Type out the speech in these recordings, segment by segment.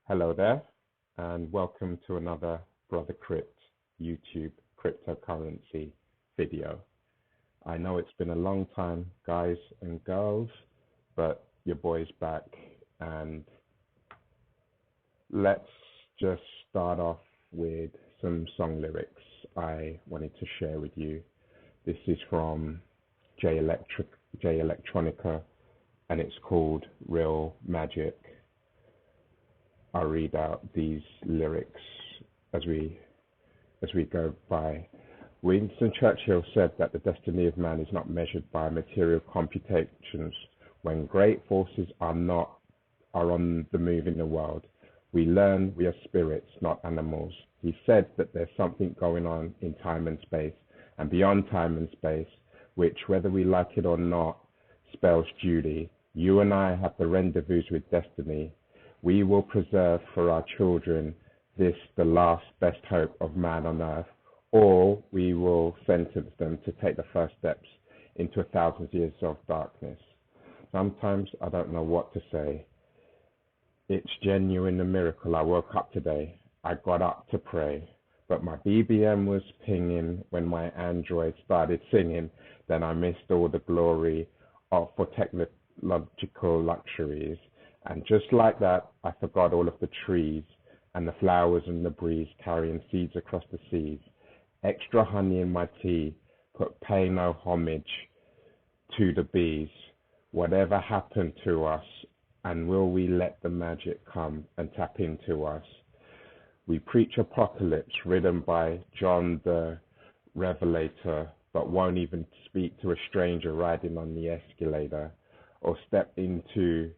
Hello there, and welcome to another Brother Crypt YouTube cryptocurrency video. I know it's been a long time, guys and girls, but your boy's back, and let's just start off with some song lyrics I wanted to share with you. This is from J Electronica, and it's called Real Magic. I'll read out these lyrics as we go by. Winston Churchill said that the destiny of man is not measured by material computations. When great forces are on the move in the world, we learn we are spirits, not animals. He said that there's something going on in time and space, and beyond time and space, which, whether we like it or not, spells duty. You and I have the rendezvous with destiny. We will preserve for our children this, the last best hope of man on earth, or we will sentence them to take the first steps into 1,000 years of darkness. Sometimes I don't know what to say. It's genuine a miracle I woke up today. I got up to pray, but my BBM was pinging when my Android started singing. Then I missed all the glory for technological luxuries. And just like that, I forgot all of the trees and the flowers and the breeze carrying seeds across the seas. Extra honey in my tea, pay no homage to the bees. Whatever happened to us, and will we let the magic come and tap into us? We preach apocalypse written by John the Revelator, but won't even speak to a stranger riding on the escalator or step into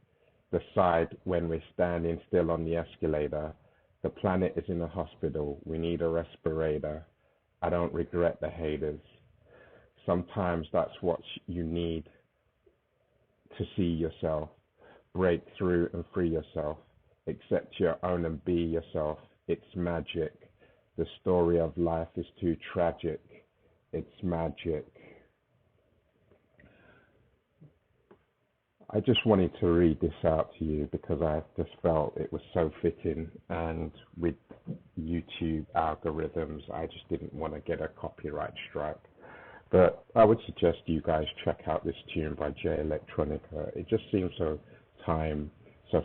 the side when we're standing still on the escalator. The planet is in a hospital. We need a respirator. I don't regret the haters. Sometimes that's what you need to see yourself. Break through and free yourself. Accept your own and be yourself. It's magic. The story of life is too tragic. It's magic. I just wanted to read this out to you because I just felt it was so fitting, and with YouTube algorithms, I just didn't want to get a copyright strike. But I would suggest you guys check out this tune by J Electronica. It just seems so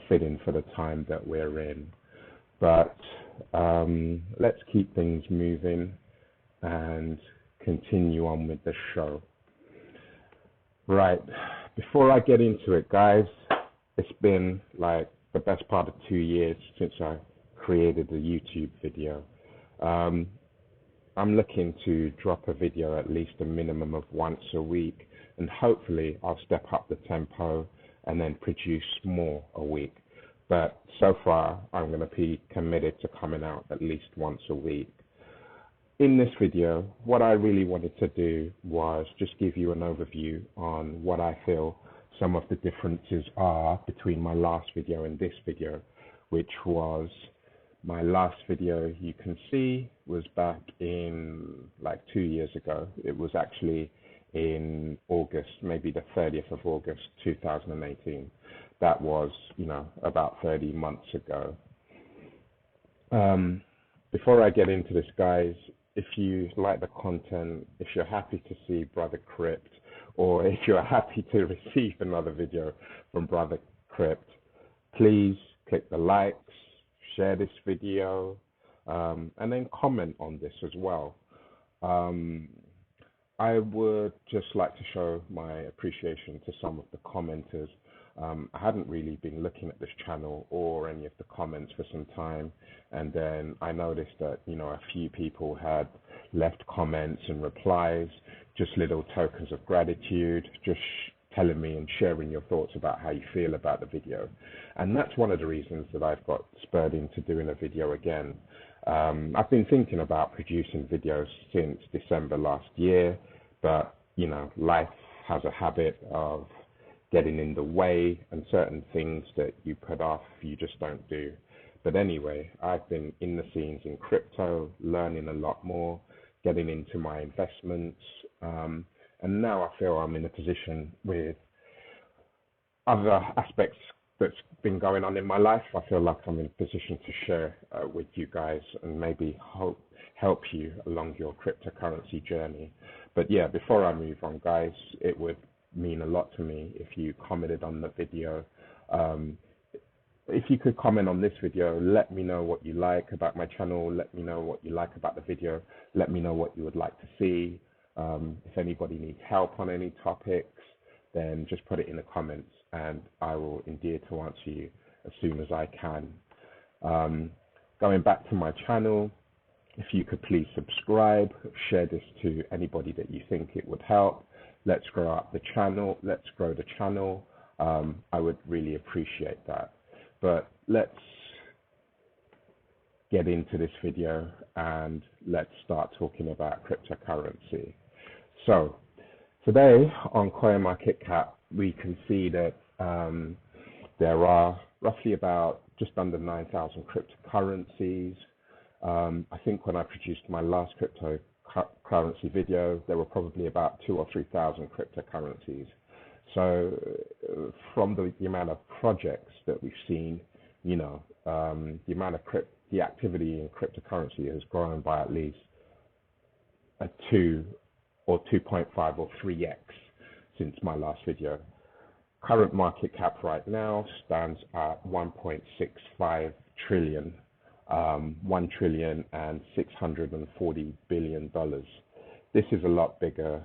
fitting for the time that we're in. But let's keep things moving and continue on with the show. Right. Before I get into it, guys, it's been like the best part of 2 years since I created a YouTube video. I'm looking to drop a video at least a minimum of once a week, and hopefully I'll step up the tempo and then produce more a week. But so far, I'm going to be committed to coming out at least once a week. In this video, what I really wanted to do was just give you an overview on what I feel some of the differences are between my last video and this video, which was my last video you can see was back in like 2 years ago. It was actually in August, maybe the 30th of August, 2018. That was, about 30 months ago. Before I get into this, guys, if you like the content, if you're happy to see Brother Crypt, or if you're happy to receive another video from Brother Crypt, please click the likes, share this video, and then comment on this as well. I would just like to show my appreciation to some of the commenters. I hadn't really been looking at this channel or any of the comments for some time, and then I noticed that a few people had left comments and replies, just little tokens of gratitude, just telling me and sharing your thoughts about how you feel about the video. And that's one of the reasons that I've got spurred into doing a video again. I've been thinking about producing videos since December last year, but life has a habit of getting in the way, and certain things that you put off, you just don't do. But anyway, I've been in the scenes in crypto, learning a lot more, getting into my investments, and now I feel I'm in a position with other aspects that's been going on in my life, I feel like I'm in a position to share with you guys and maybe help you along your cryptocurrency journey. But yeah, before I move on, guys, it would mean a lot to me if you commented on the video. If you could comment on this video, let me know what you like about my channel. Let me know what you like about the video. Let me know what you would like to see. If anybody needs help on any topics, then just put it in the comments and I will endear to answer you as soon as I can. Going back to my channel, if you could please subscribe, share this to anybody that you think it would help. Let's grow up the channel. Let's grow the channel. I would really appreciate that. But let's get into this video and let's start talking about cryptocurrency. So today on CoinMarketCap, we can see that there are roughly about just under 9,000 cryptocurrencies. I think when I produced my last cryptocurrency video, there were probably about 2,000 or 3,000 cryptocurrencies. So from the amount of projects that we've seen, you know, the amount of the activity in cryptocurrency has grown by at least a 2 or 2.5 or 3x since my last video. Current market cap right now stands at 1.65 trillion, $1,640 billion. This is a lot bigger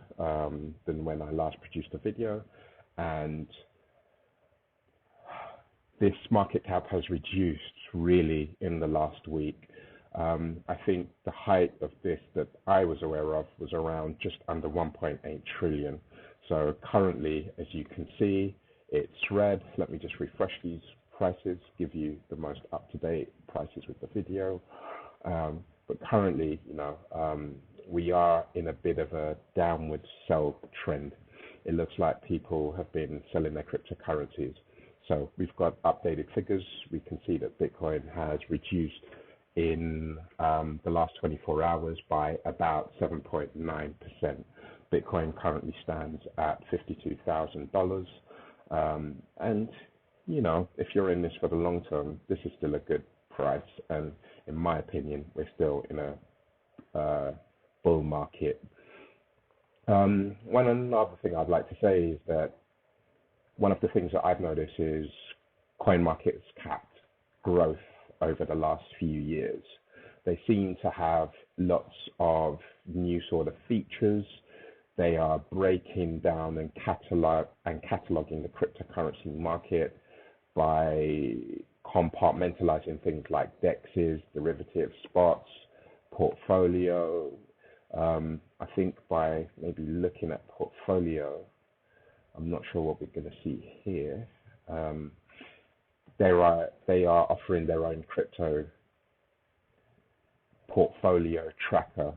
than when I last produced a video, and this market cap has reduced really in the last week. I think the height of this that I was aware of was around just under 1.8 trillion. So currently, as you can see, it's red. Let me just refresh these prices, give you the most up-to-date prices with the video. But currently, you know, we are in a bit of a downward sell trend. It looks like people have been selling their cryptocurrencies. So we've got updated figures. We can see that Bitcoin has reduced in the last 24 hours by about 7.9%. Bitcoin currently stands at $52,000. And, you know, if you're in this for the long term, this is still a good price. And in my opinion, we're still in a bull market. One another thing I'd like to say is that one of the things that I've noticed is CoinMarketCap growth over the last few years. They seem to have lots of new sort of features. They are breaking down and cataloging the cryptocurrency market by compartmentalizing things like DEXs, derivatives, spots, portfolio. I think by maybe looking at portfolio, I'm not sure what we're going to see here. They are offering their own crypto portfolio tracker,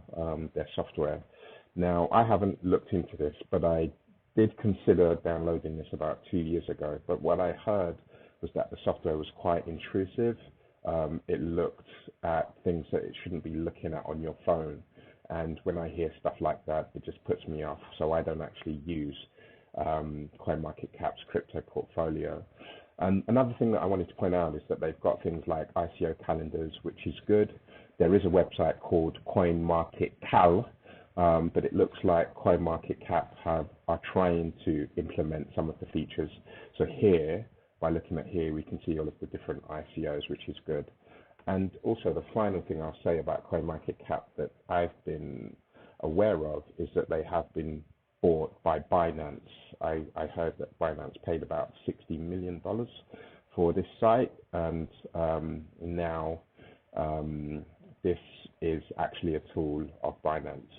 their software. Now, I haven't looked into this, but I did consider downloading this about 2 years ago. But what I heard was that the software was quite intrusive. It looked at things that it shouldn't be looking at on your phone. And when I hear stuff like that, it just puts me off. So I don't actually use CoinMarketCap's crypto portfolio. And another thing that I wanted to point out is that they've got things like ICO calendars, which is good. There is a website called CoinMarketCal, but it looks like CoinMarketCap are trying to implement some of the features. So here, by looking at here, we can see all of the different ICOs, which is good. And also the final thing I'll say about CoinMarketCap that I've been aware of is that they have been bought by Binance. I heard that Binance paid about $60 million for this site, and now this is actually a tool of Binance.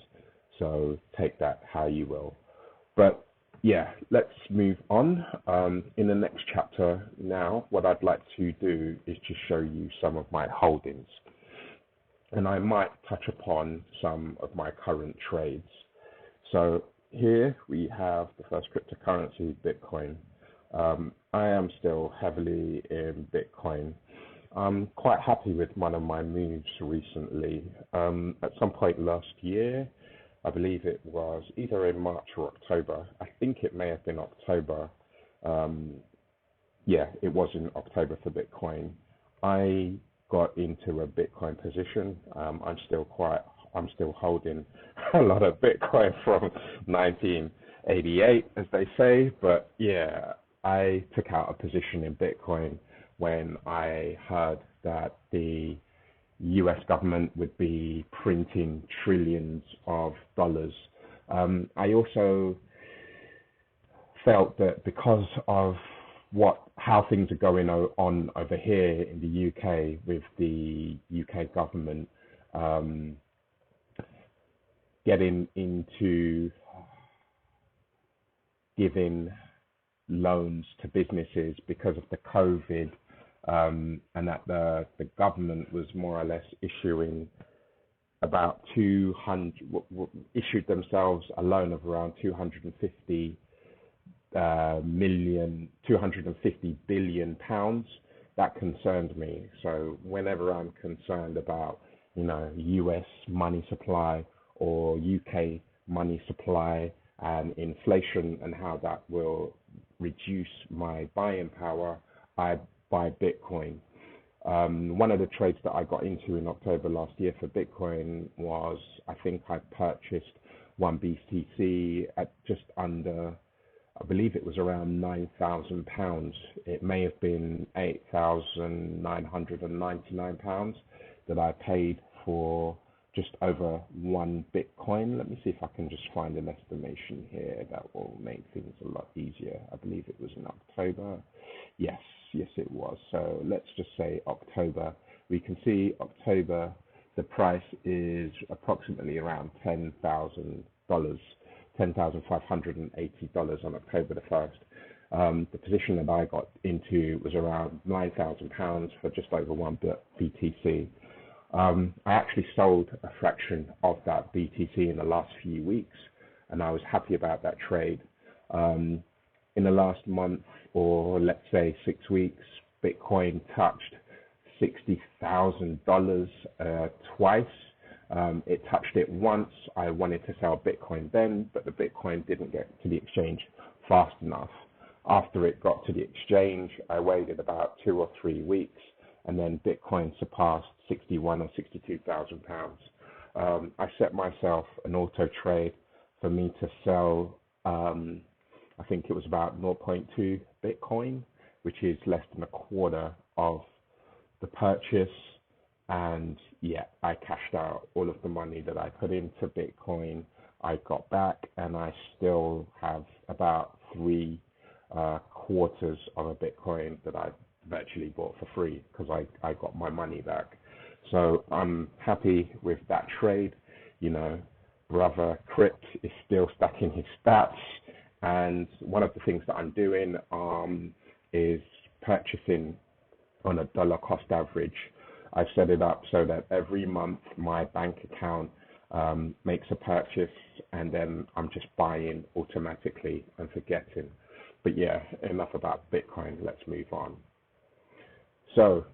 So take that how you will. But yeah, let's move on. In the next chapter now, what I'd like to do is to show you some of my holdings. And I might touch upon some of my current trades. So here we have the first cryptocurrency, Bitcoin. I am still heavily in Bitcoin. I'm quite happy with one of my moves recently. At some point last year, I believe it was either in March or October. I think it may have been October. yeah, it was in October for Bitcoin. I got into a Bitcoin position. I'm still holding a lot of Bitcoin from 1988, as they say. But yeah, I took out a position in Bitcoin when I heard that the US government would be printing trillions of dollars. I also felt that because of how things are going on over here in the UK with the UK government getting into giving loans to businesses because of the COVID, and that the government was more or less issuing about issued themselves a loan of around 250 billion pounds. That concerned me. So whenever I'm concerned about, US money supply or UK money supply and inflation and how that will reduce my buying power, I buy Bitcoin. One of the trades that I got into in October last year for Bitcoin was, I think I purchased one BTC at just under, I believe it was around £9,000. It may have been £8,999 that I paid for just over one Bitcoin. Let me see if I can just find an estimation here that will make things a lot easier. I believe it was in October. Yes, it was. So let's just say October. We can see October, the price is approximately around $10,000, $10,580 on October the 1st. The position that I got into was around £9,000 for just over one BTC. I actually sold a fraction of that BTC in the last few weeks, and I was happy about that trade. In the last month, or let's say 6 weeks, Bitcoin touched $60,000 twice. It touched it once. I wanted to sell Bitcoin then, but the Bitcoin didn't get to the exchange fast enough. After it got to the exchange, I waited about 2 or 3 weeks, and then Bitcoin surpassed 61 or 62,000 pounds. I set myself an auto trade for me to sell, I think it was about zero point 0.2 Bitcoin, which is less than a quarter of the purchase. And yeah, I cashed out all of the money that I put into Bitcoin. I got back, and I still have about 3 quarters of a Bitcoin that I virtually bought for free because I got my money back. So I'm happy with that trade. Brother Crypt is still stacking his stats. And one of the things that I'm doing is purchasing on a dollar cost average. I've set it up so that every month my bank account makes a purchase, and then I'm just buying automatically and forgetting. But yeah, enough about Bitcoin. Let's move on. So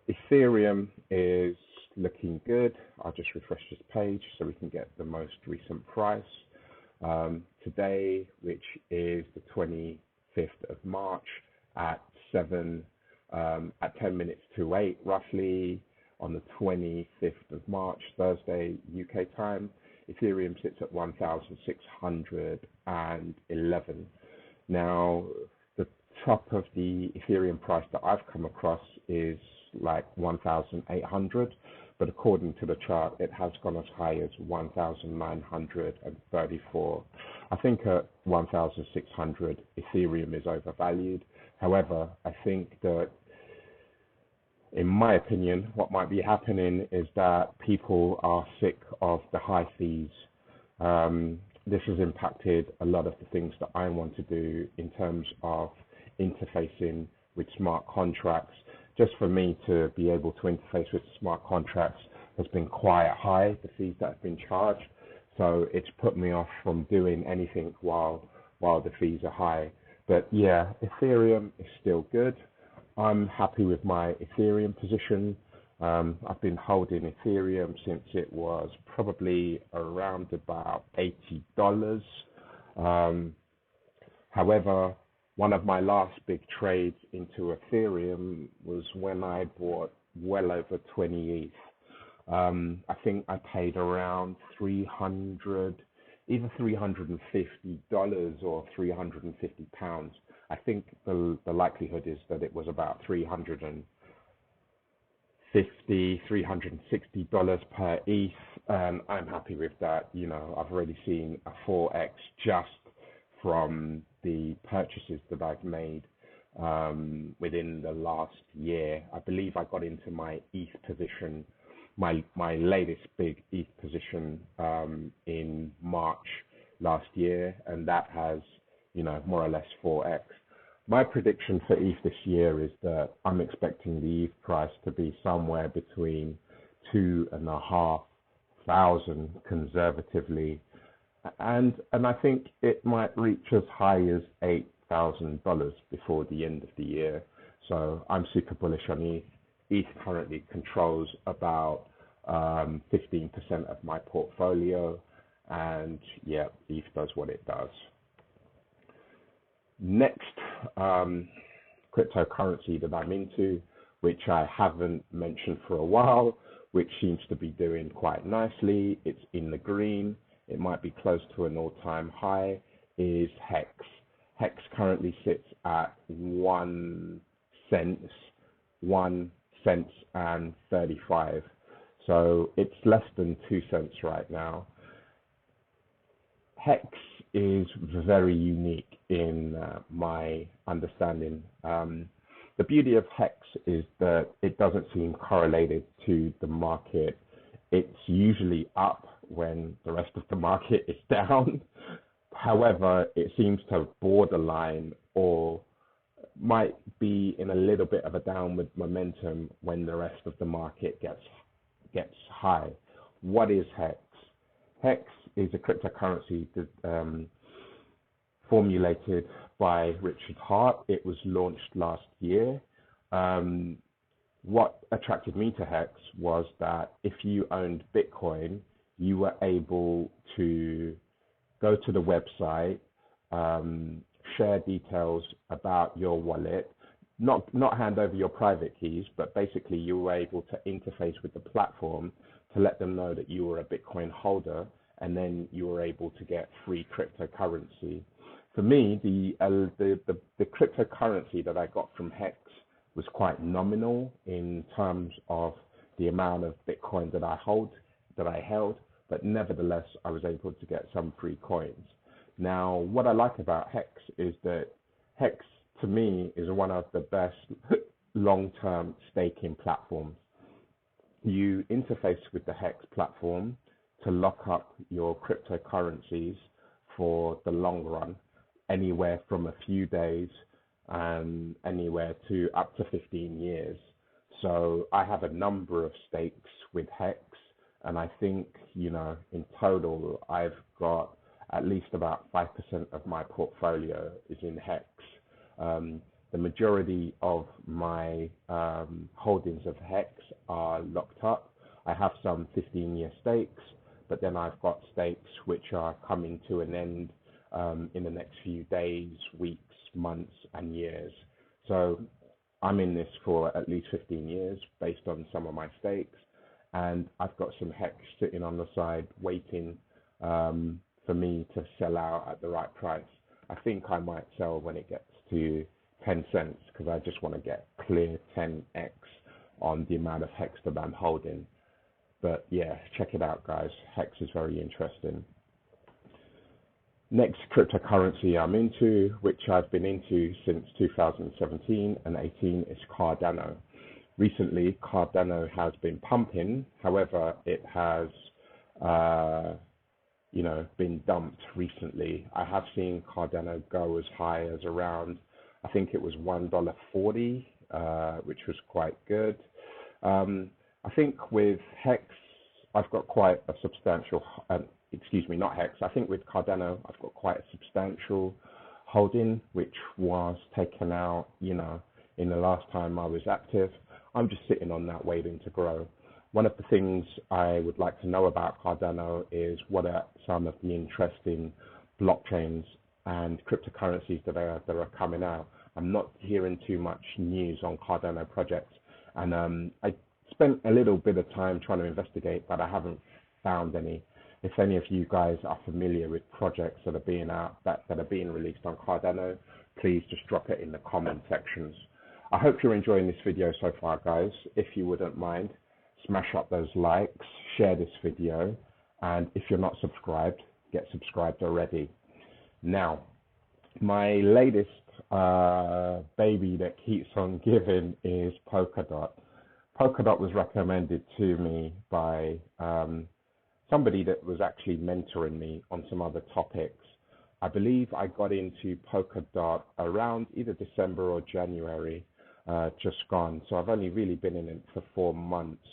Ethereum is looking good. I'll just refresh this page so we can get the most recent price. Today, which is the 25th of March at 10 minutes to 8, roughly, on the 25th of March, Thursday, UK time, Ethereum sits at 1,611. Now, the top of the Ethereum price that I've come across is like 1,800, but according to the chart, it has gone as high as 1,934. I think at 1,600, Ethereum is overvalued. However, I think that, in my opinion, what might be happening is that people are sick of the high fees. This has impacted a lot of the things that I want to do in terms of interfacing with smart contracts. Just for me to be able to interface with smart contracts has been quite high, the fees that have been charged. So it's put me off from doing anything while the fees are high. But yeah, Ethereum is still good. I'm happy with my Ethereum position. I've been holding Ethereum since it was probably around about $80. However, One of my last big trades into Ethereum was when I bought well over 20 ETH. I think I paid around 300, either $350 or £350. I think the likelihood is that it was about $360 per ETH, and I'm happy with that. You know, I've already seen a 4x just from the purchases that I've made within the last year. I believe I got into my ETH position, my latest big ETH position in March last year, and that has, you know, more or less 4x. My prediction for ETH this year is that I'm expecting the ETH price to be somewhere between 2,500 conservatively, and I think it might reach as high as $8,000 before the end of the year. So I'm super bullish on ETH. ETH currently controls about 15% of my portfolio, and yeah, ETH does what it does. Next cryptocurrency that I'm into, which I haven't mentioned for a while, which seems to be doing quite nicely, it's in the green, it might be close to an all-time high, is Hex. Hex currently sits at 1 cent, 1 cent and 35. So it's less than 2 cents right now. Hex is very unique in my understanding. The beauty of Hex is that it doesn't seem correlated to the market. It's usually up when the rest of the market is down. However, it seems to borderline or might be in a little bit of a downward momentum when the rest of the market gets high. What is Hex? Hex is a cryptocurrency that, formulated by Richard Hart. It was launched last year. What attracted me to Hex was that if you owned Bitcoin, you were able to go to the website, share details about your wallet, not hand over your private keys, but basically you were able to interface with the platform to let them know that you were a Bitcoin holder, and then you were able to get free cryptocurrency. For me, the cryptocurrency that I got from Hex was quite nominal in terms of the amount of Bitcoin that I held, but nevertheless, I was able to get some free coins. Now, what I like about Hex is that Hex, to me, is one of the best long-term staking platforms. You interface with the Hex platform to lock up your cryptocurrencies for the long run, anywhere from a few days and anywhere to up to 15 years. So I have a number of stakes with Hex, and I think, you know, in total, I've got at least about 5% of my portfolio is in Hex. The majority of my holdings of Hex are locked up. I have some 15-year stakes, but then I've got stakes which are coming to an end in the next few days, weeks, months, and years. So I'm in this for at least 15 years based on some of my stakes, and I've got some Hex sitting on the side waiting for me to sell out at the right price. I think I might sell when it gets to 10 cents because I just want to get clear 10x on the amount of Hex that I'm holding. But yeah, check it out, guys. Hex is very interesting. Next cryptocurrency I'm into, which I've been into since 2017 and 18, is Cardano. Recently, Cardano has been pumping. However, it has, been dumped recently. I have seen Cardano go as high as around, I think it was $1.40, which was quite good. I think with Hex, I've got quite a substantial, not Hex, I think with Cardano, I've got quite a substantial holding, which was taken out, in the last time I was active. I'm just sitting on that waiting to grow. One of the things I would like to know about Cardano is what are some of the interesting blockchains and cryptocurrencies that are coming out. I'm not hearing too much news on Cardano projects, and I spent a little bit of time trying to investigate, but I haven't found any. If any of you guys are familiar with projects that are being that are being released on Cardano, please just drop it in the comment sections. I hope you're enjoying this video so far, guys. If you wouldn't mind, smash up those likes, share this video, and if you're not subscribed, get subscribed already. Now, my latest baby that keeps on giving is Polkadot. Polkadot was recommended to me by somebody that was actually mentoring me on some other topics. I believe I got into Polkadot around either December or January, just gone. So I've only really been in it for 4 months.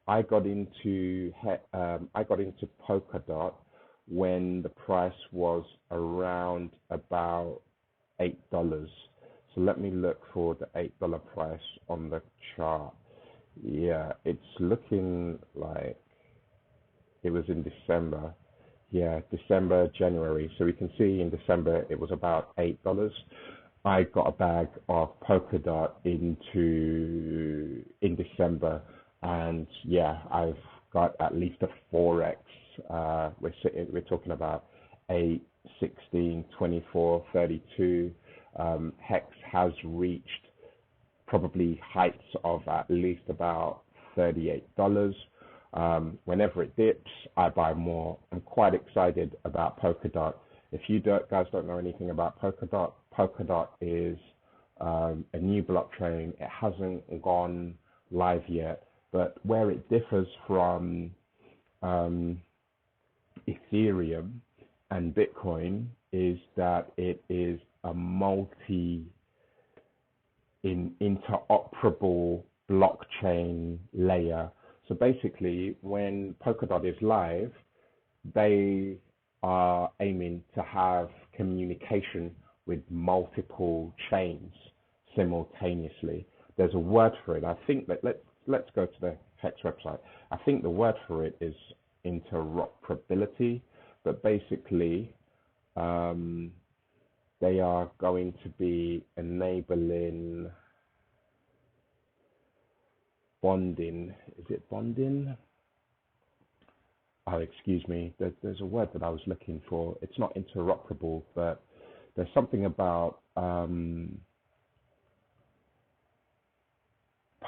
I got into Polkadot when the price was around about $8. So let me look for the $8 price on the chart. Yeah, it's looking like it was in December. Yeah, December, January. So we can see in December it was about $8. I got a bag of Polkadot in December, and yeah, I've got at least a 4x. We're talking about 8, 16, 24, 32. Hex has reached probably heights of at least about $38. Whenever it dips, I buy more. I'm quite excited about Polkadot. If you guys don't know anything about Polkadot, Polkadot is a new blockchain. It hasn't gone live yet, but where it differs from Ethereum and Bitcoin is that it is a interoperable blockchain layer. So basically, when Polkadot is live, they are aiming to have communication with multiple chains simultaneously. There's a word for it. I think that let's go to the Hex website. I think the word for it is interoperability, but basically they are going to be enabling bonding. Is it bonding? Oh, excuse me. There's a word that I was looking for. It's not interoperable, but there's something about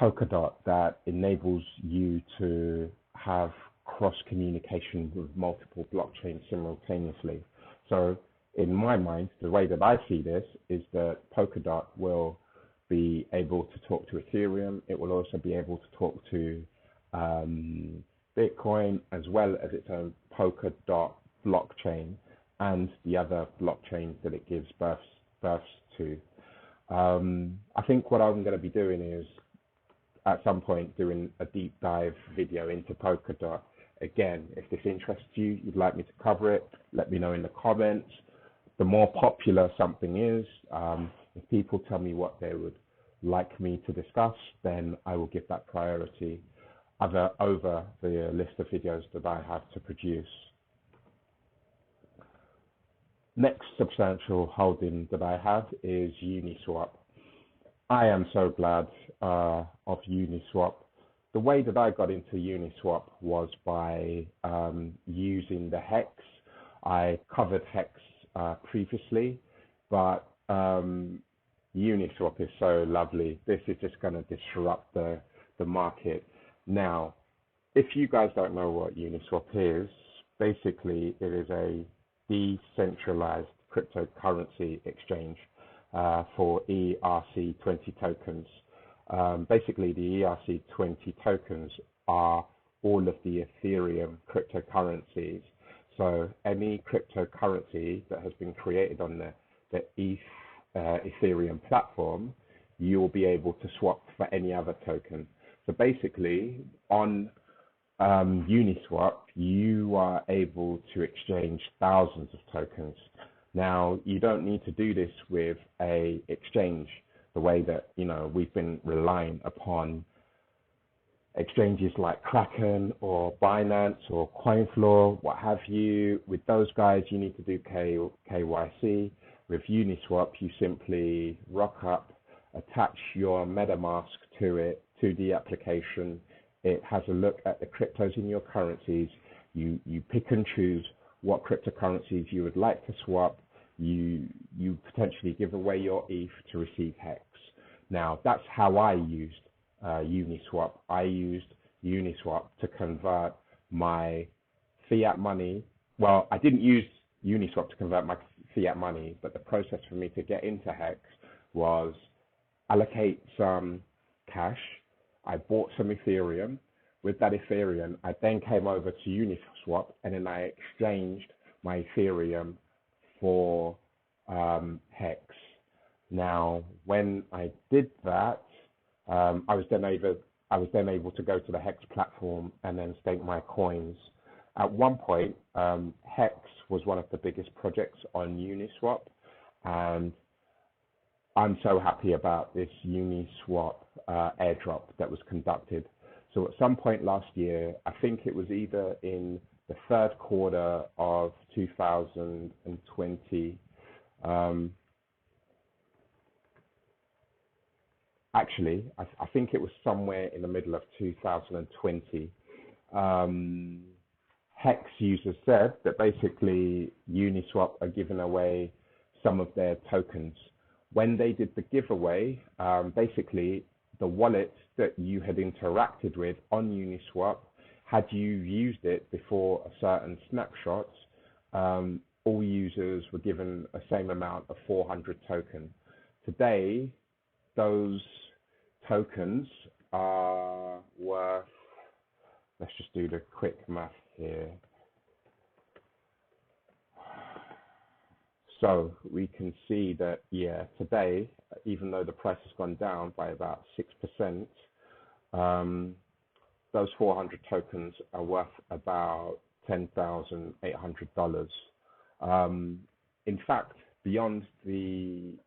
Polkadot that enables you to have cross communication with multiple blockchains simultaneously. So in my mind, the way that I see this is that Polkadot will be able to talk to Ethereum. It will also be able to talk to Bitcoin, as well as its own Polkadot blockchain and the other blockchains that it gives birth to. I think what I'm going to be doing is at some point doing a deep dive video into Polkadot. Again, if this interests you, you'd like me to cover it, let me know in the comments. The more popular something is, if people tell me what they would like me to discuss, then I will give that priority over the list of videos that I have to produce. Next substantial holding that I have is Uniswap. I am so glad of Uniswap. The way that I got into Uniswap was by using the Hex. I covered Hex previously, but Uniswap is so lovely. This is just going to disrupt the market. Now, if you guys don't know what Uniswap is, basically it is a decentralized cryptocurrency exchange for ERC20 tokens. Basically, the ERC20 tokens are all of the Ethereum cryptocurrencies. So any cryptocurrency that has been created on the Ethereum platform, you will be able to swap for any other token. So basically, on Uniswap, you are able to exchange thousands of tokens. Now, you don't need to do this with a exchange the way that, we've been relying upon exchanges like Kraken or Binance or CoinFloor, what have you. With those guys, you need to do KYC. With Uniswap, you simply rock up, attach your MetaMask to it, to the application. It has a look at the cryptos in your currencies. You pick and choose what cryptocurrencies you would like to swap. You potentially give away your ETH to receive HEX. Now, that's how I used Uniswap. I used Uniswap to convert my fiat money. Well, I didn't use Uniswap to convert my fiat money, but the process for me to get into HEX was allocate some cash. I bought some Ethereum. With that Ethereum, I then came over to Uniswap, and then I exchanged my Ethereum for HEX. Now, when I did that, I was then able to go to the HEX platform and then stake my coins. At one point, HEX was one of the biggest projects on Uniswap, and I'm so happy about this Uniswap airdrop that was conducted. So at some point last year, I think it was either in the third quarter of 2020, actually, I think it was somewhere in the middle of 2020, HEX users said that basically Uniswap are giving away some of their tokens. When they did the giveaway, basically the wallet that you had interacted with on Uniswap, had you used it before a certain snapshot, all users were given a same amount of 400 tokens. Today, those tokens are worth, let's just do the quick math here. So we can see that, yeah, today, even though the price has gone down by about 6%, those 400 tokens are worth about $10,800. In fact, beyond the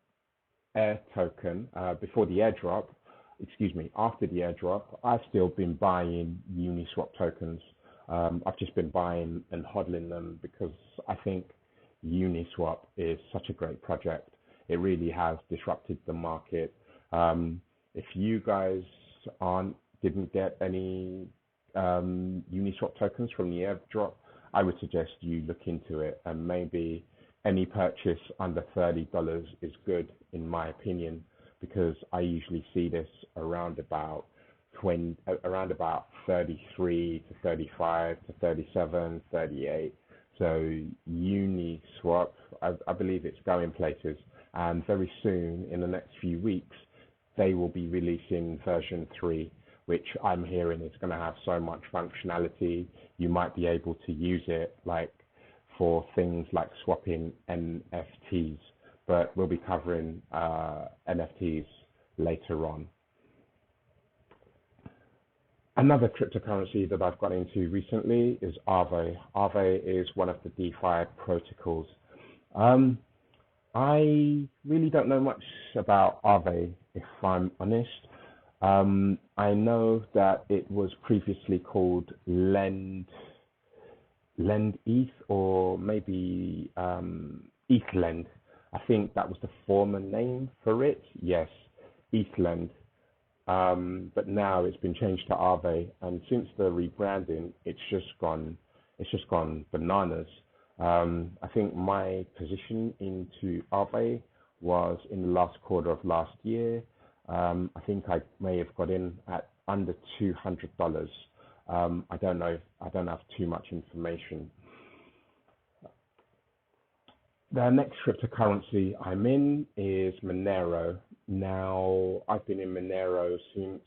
air token, before the airdrop, after the airdrop, I've still been buying Uniswap tokens. I've just been buying and hodling them because I think Uniswap is such a great project. It really has disrupted the market. If you guys didn't get any Uniswap tokens from the airdrop, I would suggest you look into it, and maybe any purchase under $30 is good in my opinion, because I usually see this around about 33 to 35 to 37, 38. So Uniswap, I believe it's going places, and very soon, in the next few weeks, they will be releasing version 3, which I'm hearing is going to have so much functionality. You might be able to use it like for things like swapping NFTs, but we'll be covering NFTs later on. Another cryptocurrency that I've got into recently is Aave. Aave is one of the DeFi protocols. I really don't know much about Aave, if I'm honest. I know that it was previously called Lend ETH, or maybe ETHLend. I think that was the former name for it. Yes, ETHLend. But now it's been changed to Aave, and since the rebranding, it's just gone bananas. I think my position into Aave was in the last quarter of last year. I think I may have got in at under $200. I don't know. I don't have too much information. The next cryptocurrency I'm in is Monero. Now, I've been in Monero since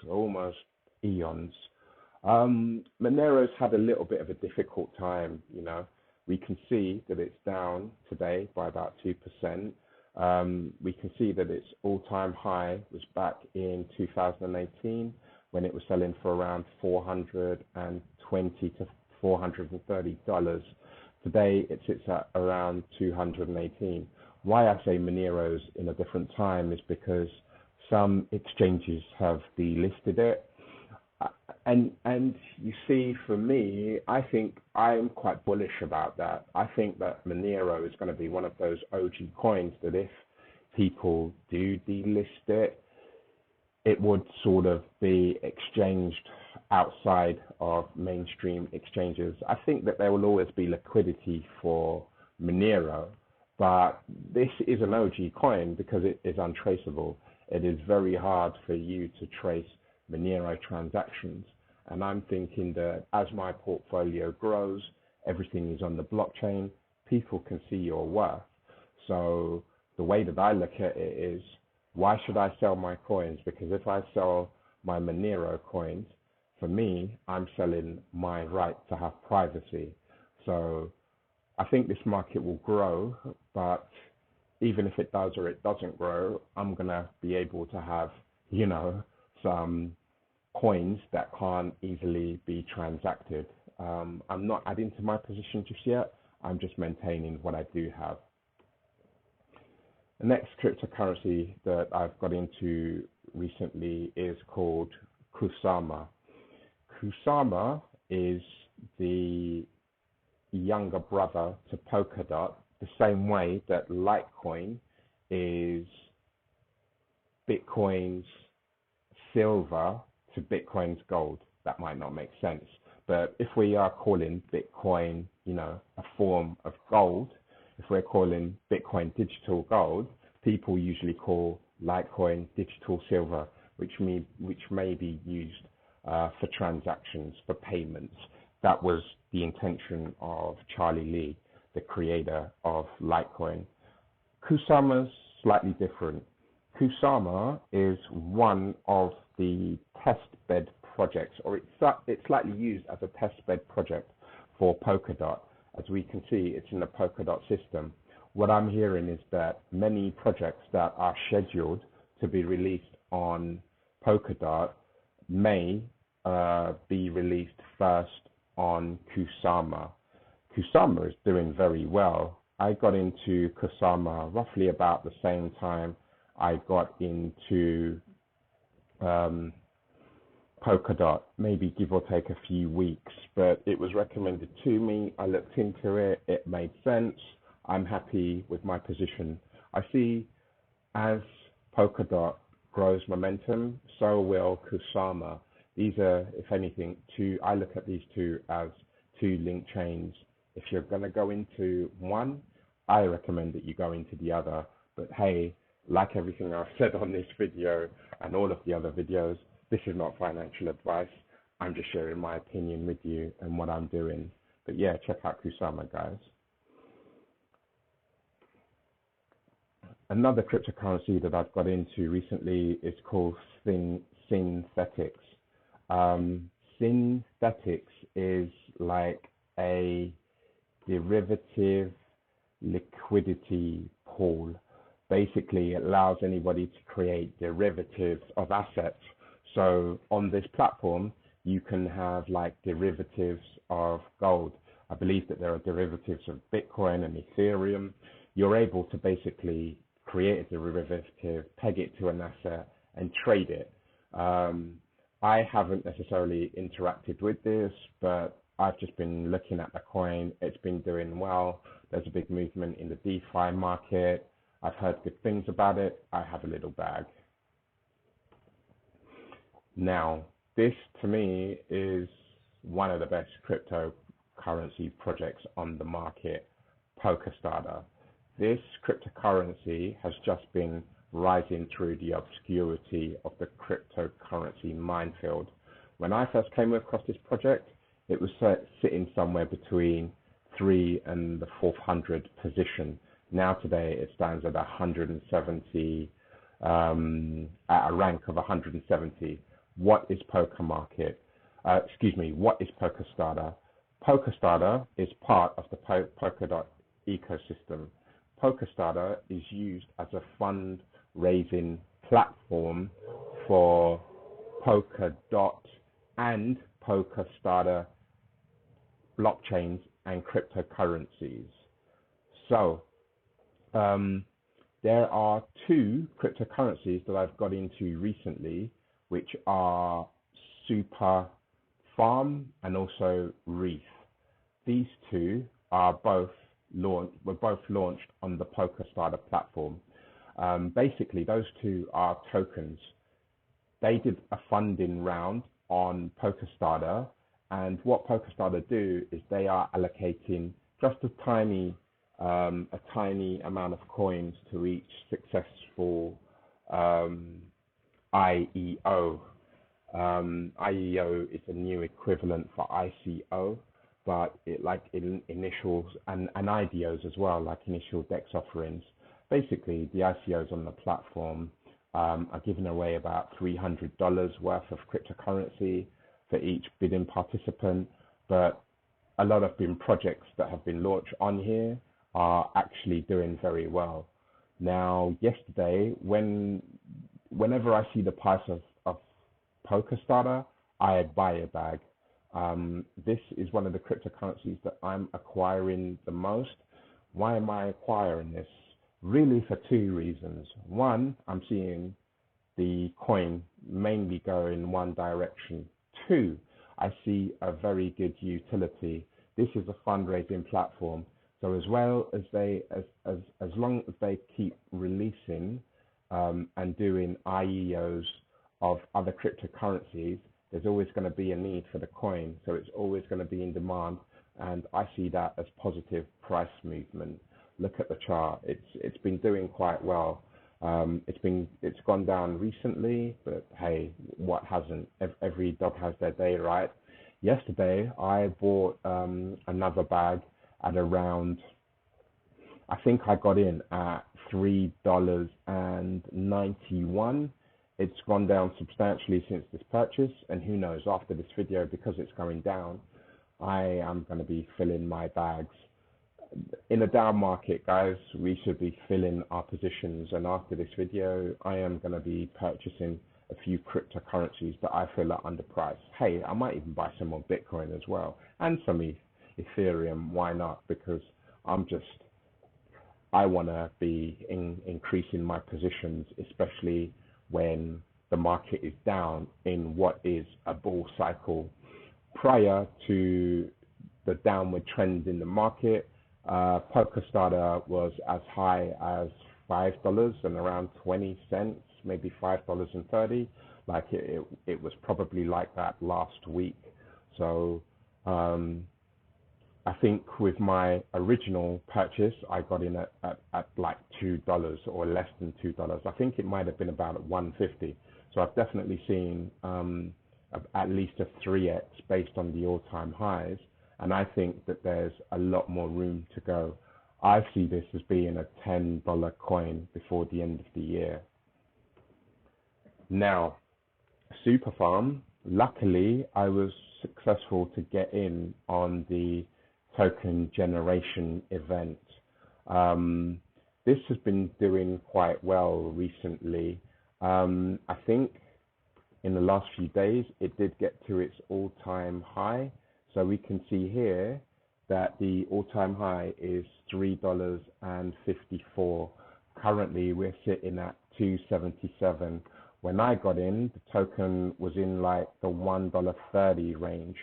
almost eons. Monero's had a little bit of a difficult time, you know. We can see that it's down today by about 2%. We can see that its all-time high was back in 2018 when it was selling for around $420 to $430. Today, it sits at around 218. Why I say Monero's in a different time is because some exchanges have delisted it. And you see, for me, I think I'm quite bullish about that. I think that Monero is going to be one of those OG coins that if people do delist it, it would sort of be exchanged outside of mainstream exchanges. I think that there will always be liquidity for Monero, but this is an OG coin because it is untraceable. It is very hard for you to trace Monero transactions. And I'm thinking that as my portfolio grows, everything is on the blockchain, people can see your worth. So the way that I look at it is, why should I sell my coins? Because if I sell my Monero coins, for me, I'm selling my right to have privacy. So I think this market will grow, but even if it does or it doesn't grow, I'm going to be able to have, some coins that can't easily be transacted. I'm not adding to my position just yet. I'm just maintaining what I do have. The next cryptocurrency that I've got into recently is called Kusama. Kusama is the younger brother to Polkadot, the same way that Litecoin is Bitcoin's silver to Bitcoin's gold. That might not make sense, but if we are calling Bitcoin, a form of gold, if we're calling Bitcoin digital gold, people usually call Litecoin digital silver, which may be used for transactions, for payments. That was the intention of Charlie Lee, the creator of Litecoin. Kusama's slightly different. Kusama is one of the testbed projects, or it's slightly used as a testbed project for Polkadot. As we can see, it's in the Polkadot system. What I'm hearing is that many projects that are scheduled to be released on Polkadot may be released first on Kusama. Kusama is doing very well. I got into Kusama roughly about the same time I got into Polkadot, maybe give or take a few weeks, but it was recommended to me. I looked into it. It made sense. I'm happy with my position. I see as Polkadot grows momentum, so will Kusama. These are, if anything, I look at these two as two linked chains. If you're going to go into one, I recommend that you go into the other. But hey, like everything I've said on this video and all of the other videos, this is not financial advice. I'm just sharing my opinion with you and what I'm doing. But yeah, check out Kusama, guys. Another cryptocurrency that I've got into recently is called Synthetics. Synthetics is like a derivative liquidity pool. Basically, it allows anybody to create derivatives of assets. So on this platform, you can have like derivatives of gold. I believe that there are derivatives of Bitcoin and Ethereum. You're able to basically create a derivative, peg it to an asset, and trade it. I haven't necessarily interacted with this, but I've just been looking at the coin. It's been doing well. There's a big movement in the DeFi market. I've heard good things about it. I have a little bag. Now, this to me is one of the best cryptocurrency projects on the market, Pokerstarter. This cryptocurrency has just been rising through the obscurity of the cryptocurrency minefield. When I first came across this project, it was sitting somewhere between 300 and the 400 position. Now today it stands at 170, at a rank of 170. What is What is Pokerstarter? Pokerstarter is part of the Polkadot ecosystem. Pokerstarter is used as a fundraising platform for Polkadot and Polkastarter blockchains and cryptocurrencies. So there are two cryptocurrencies that I've got into recently, which are SuperFarm Farm and also Reef. These two were both launched on the Pokerstarter platform. Basically, those two are tokens. They did a funding round on Pokerstarter, and what Pokerstarter do is they are allocating just a tiny amount of coins to each successful IEO. IEO is a new equivalent for ICO, but it like in initials and IDOs as well, like initial DEX offerings. Basically, the ICOs on the platform are giving away about $300 worth of cryptocurrency for each bidding participant, but a lot of projects that have been launched on here are actually doing very well. Now, yesterday, whenever I see the price of Polkastarter, I buy a bag. This is one of the cryptocurrencies that I'm acquiring the most. Why am I acquiring this? Really for two reasons. One, I'm seeing the coin mainly go in one direction. Two, I see a very good utility. This is a fundraising platform. So as well as as long as they keep releasing and doing IEOs of other cryptocurrencies, there's always going to be a need for the coin. So it's always going to be in demand, and I see that as positive price movement. Look at the chart. It's been doing quite well. It's gone down recently, but hey, what hasn't? Every dog has their day, right? Yesterday, I bought another bag at around, I think I got in at $3.91. It's gone down substantially since this purchase, and who knows, after this video, because it's going down, I am going to be filling my bags. In a down market, guys, we should be filling our positions, and after this video, I am going to be purchasing a few cryptocurrencies that I feel are underpriced. Hey, I might even buy some more Bitcoin as well, and some Ethereum. Why not? Because I want to be increasing my positions, especially when the market is down in what is a bull cycle. Prior to the downward trend in the market, Pokerstarter was as high as $5 and around 20 cents, maybe $5.30. Like it was probably like that last week. So I think with my original purchase, I got in at like $2 or less than $2. I think it might have been about $1.50. So I've definitely seen at least a 3x based on the all-time highs. And I think that there's a lot more room to go. I see this as being a $10 coin before the end of the year. Now, SuperFarm, luckily, I was successful to get in on the token generation event. This has been doing quite well recently. I think in the last few days, it did get to its all-time high. So we can see here that the all-time high is $3.54. Currently, we're sitting at $2.77. When I got in, the token was in like the $1.30 range.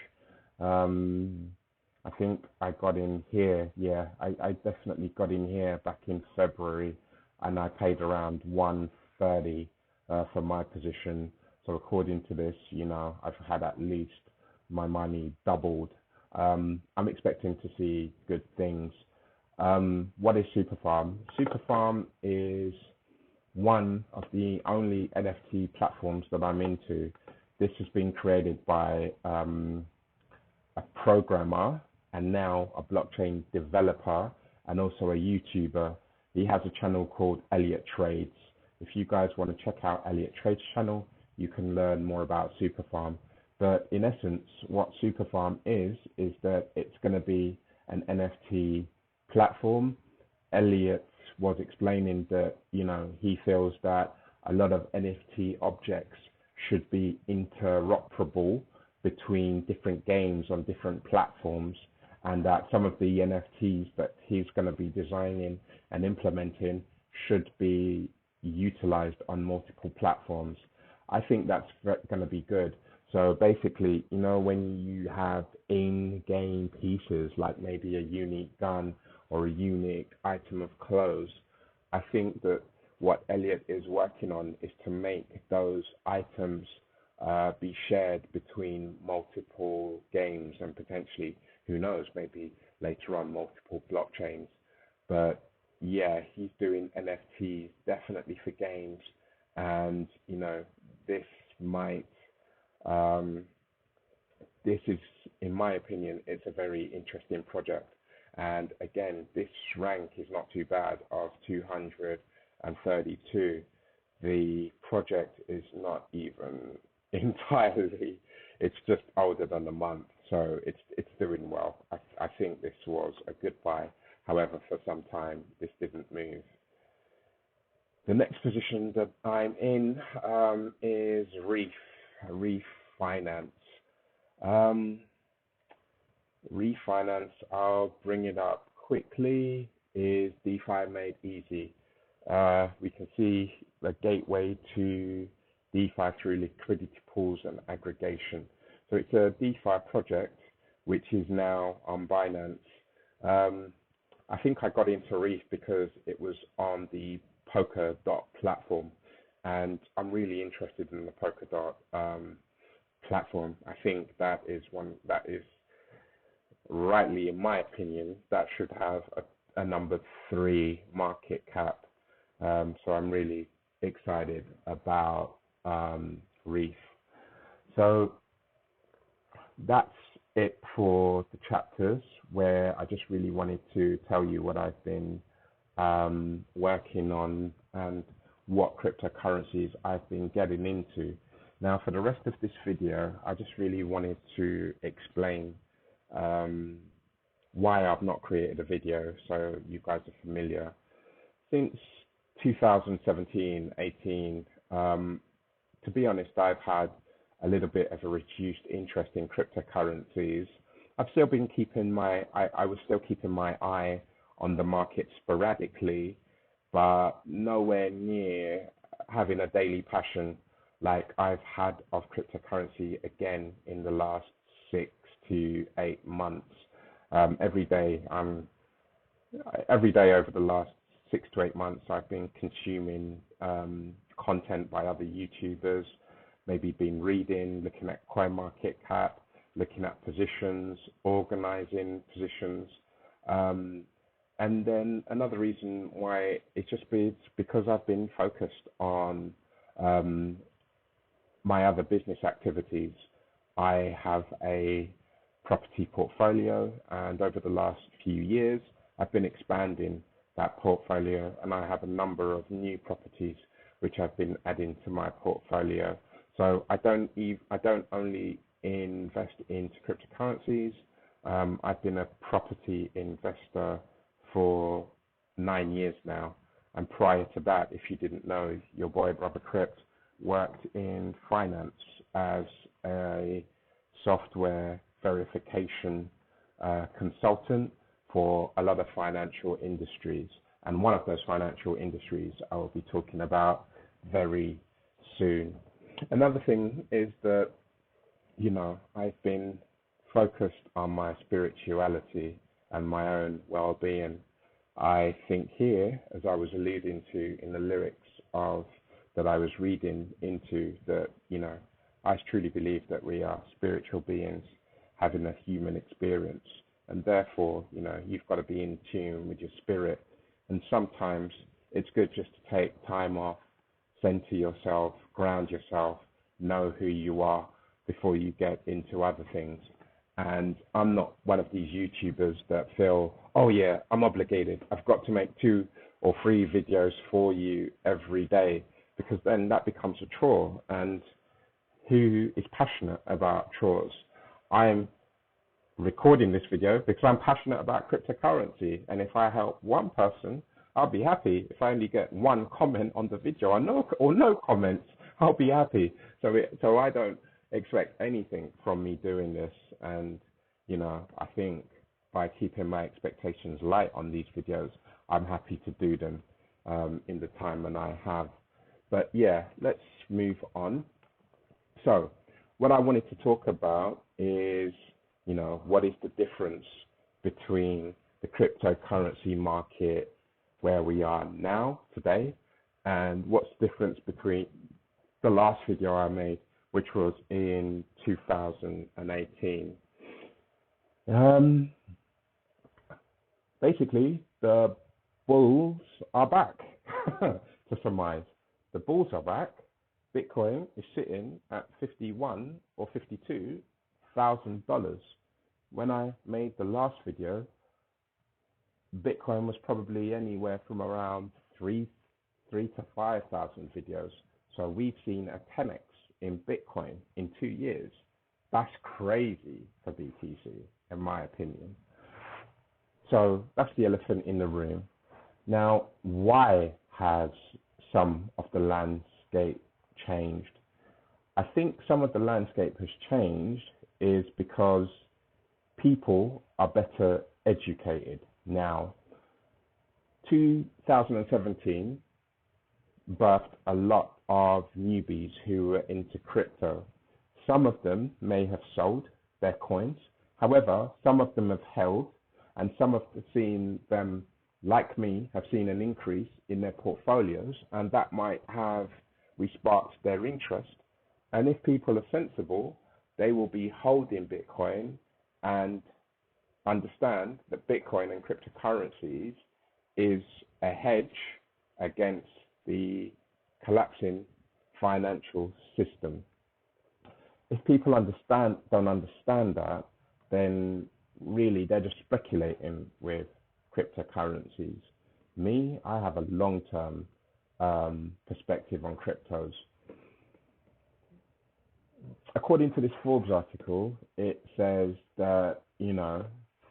I think I got in here. Yeah, I definitely got in here back in February, and I paid around $1.30 for my position. So according to this, I've had at least my money doubled. I'm expecting to see good things. What is SuperFarm? SuperFarm is one of the only NFT platforms that I'm into. This has been created by a programmer and now a blockchain developer and also a YouTuber. He has a channel called Elliot Trades. If you guys want to check out Elliot Trades' channel, you can learn more about SuperFarm. But in essence, what SuperFarm is that it's going to be an NFT platform. Elliot was explaining that, he feels that a lot of NFT objects should be interoperable between different games on different platforms, and that some of the NFTs that he's going to be designing and implementing should be utilized on multiple platforms. I think that's going to be good. So basically, you know, when you have in-game pieces like maybe a unique gun or a unique item of clothes, I think that what Elliot is working on is to make those items be shared between multiple games and potentially, who knows, maybe later on multiple blockchains. But yeah, he's doing NFTs definitely for games, and you know, this might um, this is, in my opinion, it's a very interesting project. And again, this rank is not too bad of 232. The project is not even entirely, it's just older than a month. So it's doing well. I think this was a good buy. However, for some time, this didn't move. The next position that I'm in is Reef Finance. Um, Reef Finance, I'll bring it up quickly, is DeFi made easy. We can see the gateway to DeFi through liquidity pools and aggregation. So it's a DeFi project which is now on Binance. I think I got into Reef because it was on the Polkadot platform, and I'm really interested in the Polkadot platform. I think that is one that is rightly, in my opinion, that should have a number 3 market cap. So I'm really excited about Reef. So that's it for the chapters, where I just really wanted to tell you what I've been working on and what cryptocurrencies I've been getting into. Now, for the rest of this video, I just really wanted to explain why I've not created a video, so you guys are familiar. Since 2017, 18, to be honest, I've had a little bit of a reduced interest in cryptocurrencies. I've still been keeping I was still keeping my eye on the market sporadically, but nowhere near having a daily passion like I've had of cryptocurrency again in the last 6 to 8 months. Every day over the last 6 to 8 months, I've been consuming content by other YouTubers, maybe been reading, looking at CoinMarketCap, looking at positions, organizing positions. And then another reason why it's because I've been focused on my other business activities. I have a property portfolio, and over the last few years, I've been expanding that portfolio, and I have a number of new properties which I've been adding to my portfolio. So I don't only invest into cryptocurrencies. I've been a property investor for 9 years now, and prior to that, if you didn't know, your boy Brother Crypt worked in finance as a software verification consultant for a lot of financial industries. And one of those financial industries I will be talking about very soon. Another thing is that, you know, I've been focused on my spirituality and my own well-being. I think here, as I was alluding to in the lyrics of that I was reading into, that, you know, I truly believe that we are spiritual beings having a human experience, and therefore, you know, you've got to be in tune with your spirit. And sometimes it's good just to take time off, center yourself, ground yourself, know who you are before you get into other things. And I'm not one of these YouTubers that feel, oh yeah, I'm obligated, I've got to make 2 or 3 videos for you every day, because then that becomes a chore. And who is passionate about chores? I'm recording this video because I'm passionate about cryptocurrency, and if I help one person, I'll be happy. If I only get 1 comment on the video or no comments, I'll be happy. So I don't expect anything from me doing this. And, you know, I think by keeping my expectations light on these videos, I'm happy to do them in the time that I have. But yeah, let's move on. So what I wanted to talk about is, what is the difference between the cryptocurrency market where we are now today, and what's the difference between the last video I made, which was in 2018. Basically, the bulls are back. To surmise, the bulls are back. Bitcoin is sitting at $51,000 or $52,000. When I made the last video, Bitcoin was probably anywhere from around 3 to 5,000 videos. So we've seen a 10x in Bitcoin in 2 years. That's crazy for BTC, in my opinion. So that's the elephant in the room. Now, why has some of the landscape changed? I think some of the landscape has changed is because people are better educated now. 2017 birthed a lot of newbies who were into crypto. Some of them may have sold their coins. However, some of them have held, and some have seen them, like me, have seen an increase in their portfolios, and that might have resparked their interest. And if people are sensible, they will be holding Bitcoin and understand that Bitcoin and cryptocurrencies is a hedge against the collapsing financial system. If people don't understand that, then really they're just speculating with cryptocurrencies. Me, I have a long-term perspective on cryptos. According to this Forbes article, it says that,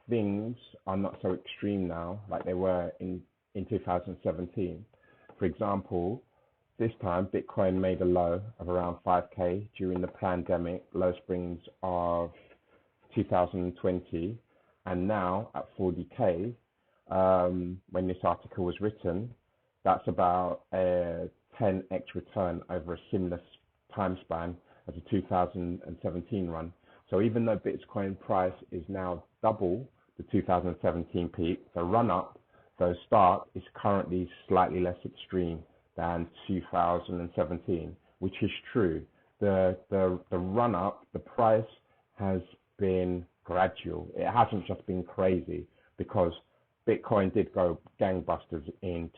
things are not so extreme now like they were in 2017. For example, this time Bitcoin made a low of around 5K during the pandemic, low springs of 2020, and now at 40K, when this article was written, that's about a 10x return over a similar time span as a 2017 run. So even though Bitcoin price is now double the 2017 peak, the run-up, the start, is currently slightly less extreme than 2017, which is true. The run-up, the price has been gradual. It hasn't just been crazy, because Bitcoin did go gangbusters in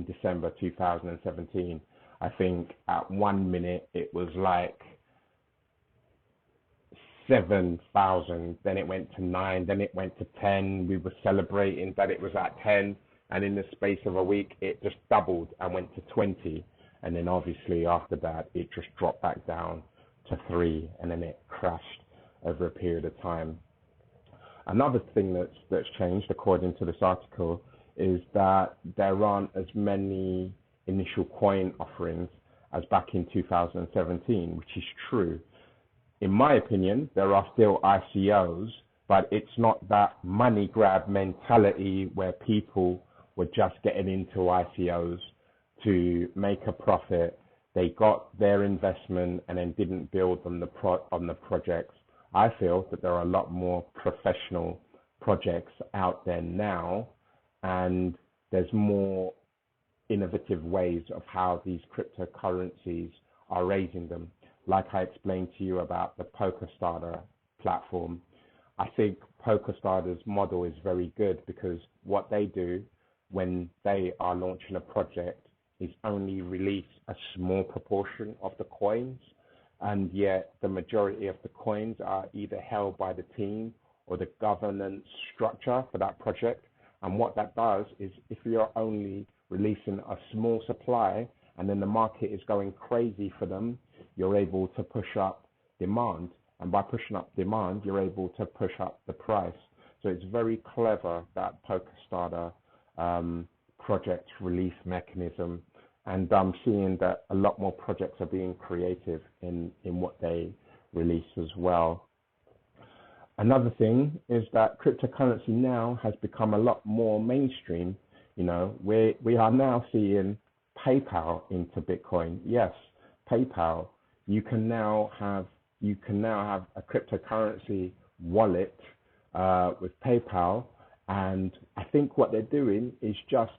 December 2017. I think at 1 minute it was like 7,000, then it went to 9, then it went to 10. We were celebrating that it was at 10, and in the space of a week it just doubled and went to 20, and then obviously after that it just dropped back down to 3, and then it crashed over a period of time. Another thing that's changed, according to this article, is that there aren't as many initial coin offerings as back in 2017, which is true. In my opinion, there are still ICOs, but it's not that money grab mentality where people were just getting into ICOs to make a profit. They got their investment and then didn't build on the projects. I feel that there are a lot more professional projects out there now, and there's more innovative ways of how these cryptocurrencies are raising them. Like I explained to you about the Pokerstarter platform, I think Pokerstarter's model is very good, because what they do when they are launching a project is only release a small proportion of the coins, and yet the majority of the coins are either held by the team or the governance structure for that project. And what that does is, if you're only releasing a small supply and then the market is going crazy for them, you're able to push up demand. And by pushing up demand, you're able to push up the price. So it's very clever, that Pokerstarter project release mechanism. And I'm seeing that a lot more projects are being creative in what they release as well. Another thing is that cryptocurrency now has become a lot more mainstream. We are now seeing PayPal into Bitcoin. Yes, PayPal. you can now have a cryptocurrency wallet with PayPal, and I think what they're doing is just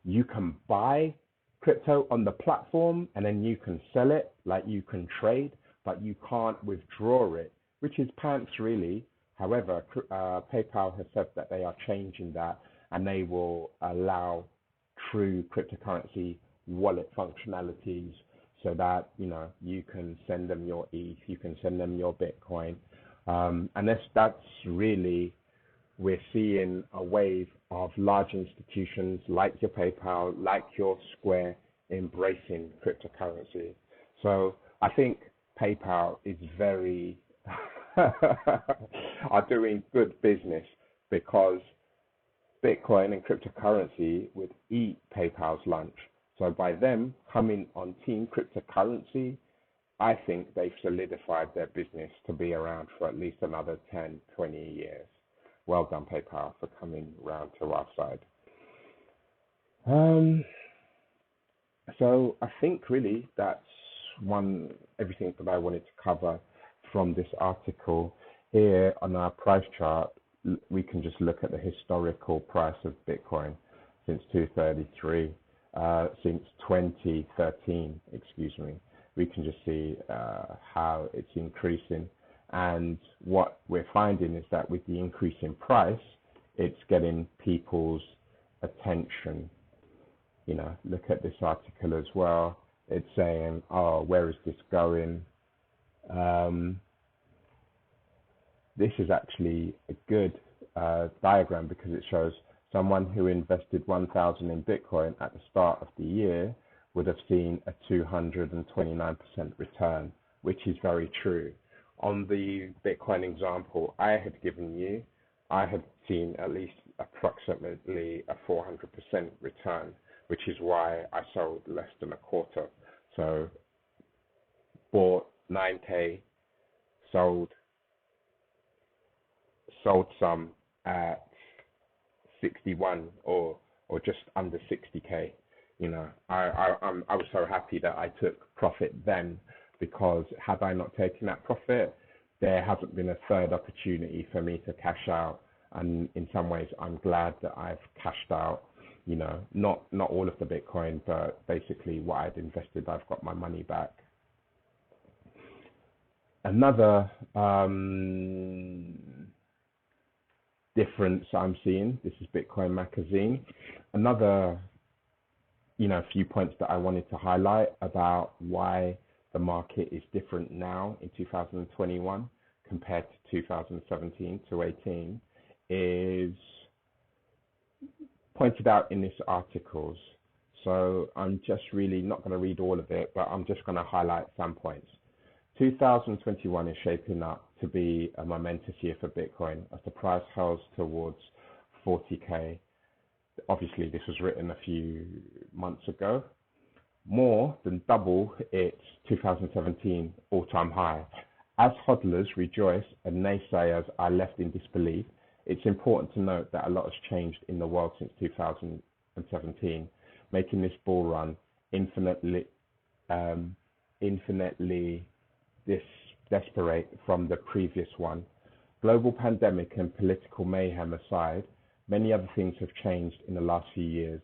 you can buy crypto on the platform and then you can sell it, like you can trade, but you can't withdraw it, which is pants really. However, PayPal has said that they are changing that and they will allow true cryptocurrency wallet functionalities so that, you know, you can send them your ETH, you can send them your Bitcoin. And that's really, we're seeing a wave of large institutions like your PayPal, like your Square, embracing cryptocurrency. So I think PayPal is are doing good business because Bitcoin and cryptocurrency would eat PayPal's lunch. So by them coming on Team Cryptocurrency, I think they've solidified their business to be around for at least another 10, 20 years. Well done, PayPal, for coming around to our side. So I think really that's everything that I wanted to cover from this article. Here on our price chart, we can just look at the historical price of Bitcoin since 233, since 2013, excuse me. We can just see how it's increasing. And what we're finding is that with the increase in price, it's getting people's attention. You know, look at this article as well. It's saying, oh, where is this going? This is actually a good diagram because it shows someone who invested 1,000 in Bitcoin at the start of the year would have seen a 229% return, which is very true. On the Bitcoin example I had given you, I had seen at least approximately a 400% return, which is why I sold less than a quarter. So bought 9K, sold some at 61 or just under 60K. You know, I was so happy that I took profit then, because had I not taken that profit, there hasn't been a third opportunity for me to cash out. And in some ways, I'm glad that I've cashed out, you know, not all of the Bitcoin, but basically what I'd invested, I've got my money back. Another difference I'm seeing, this is Bitcoin Magazine, another, you know, few points that I wanted to highlight about why the market is different now in 2021 compared to 2017 to 18 is pointed out in this articles. So I'm just really not going to read all of it, but I'm just going to highlight some points. 2021 is shaping up to be a momentous year for Bitcoin as the price holds towards 40K. Obviously, this was written a few months ago. More than double its 2017 all-time high. As hodlers rejoice and naysayers are left in disbelief, it's important to note that a lot has changed in the world since 2017, making this bull run infinitely desperate from the previous one. Global pandemic and political mayhem aside, many other things have changed in the last few years,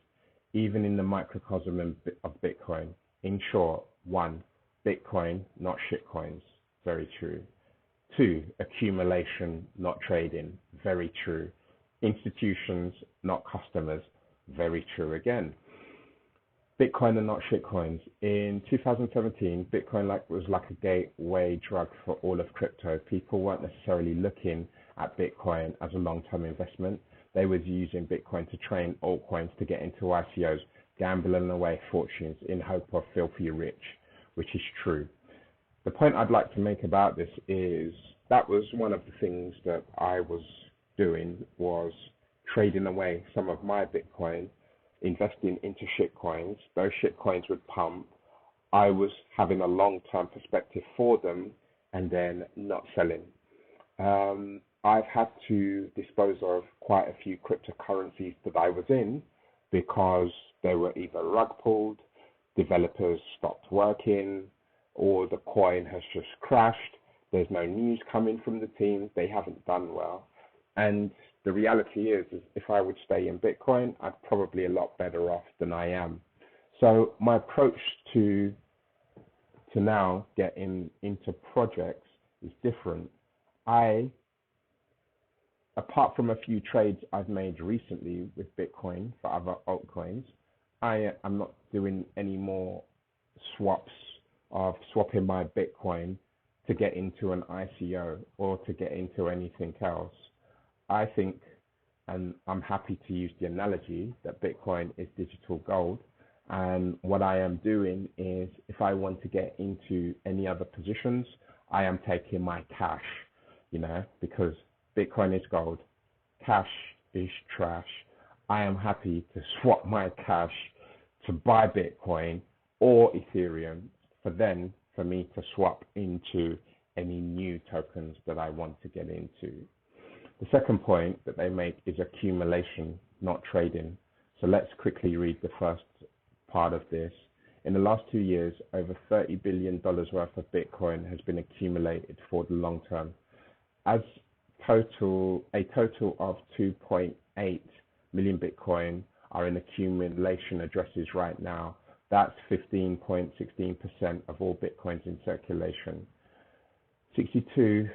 even in the microcosm of Bitcoin. In short, 1, Bitcoin, not shitcoins. Very true. 2, accumulation, not trading. Very true. Institutions, not customers. Very true again. Bitcoin and not shitcoins. In 2017, Bitcoin was like a gateway drug for all of crypto. People weren't necessarily looking at Bitcoin as a long-term investment. They were using Bitcoin to train altcoins to get into ICOs, gambling away fortunes in hope of filthy rich, which is true. The point I'd like to make about this is that was one of the things that I was doing, was trading away some of my Bitcoin, investing into shitcoins. Those shitcoins would pump. I was having a long-term perspective for them and then not selling. I've had to dispose of quite a few cryptocurrencies that I was in because they were either rug pulled, developers stopped working, or the coin has just crashed. There's no news coming from the team. They haven't done well. And the reality is if I would stay in Bitcoin, I'd probably a lot better off than I am. So my approach to now getting into projects is different. Apart from a few trades I've made recently with Bitcoin for other altcoins, I am not doing any more swaps of swapping my Bitcoin to get into an ICO or to get into anything else. I think, and I'm happy to use the analogy, that Bitcoin is digital gold. And what I am doing is, if I want to get into any other positions, I am taking my cash, because Bitcoin is gold, cash is trash. I am happy to swap my cash to buy Bitcoin or Ethereum for me to swap into any new tokens that I want to get into. The second point that they make is accumulation, not trading. So let's quickly read the first part of this. In the last 2 years, over $30 billion worth of Bitcoin has been accumulated for the long term. As a total of 2.8 million Bitcoin are in accumulation addresses right now. That's 15.16% of all Bitcoins in circulation. 62%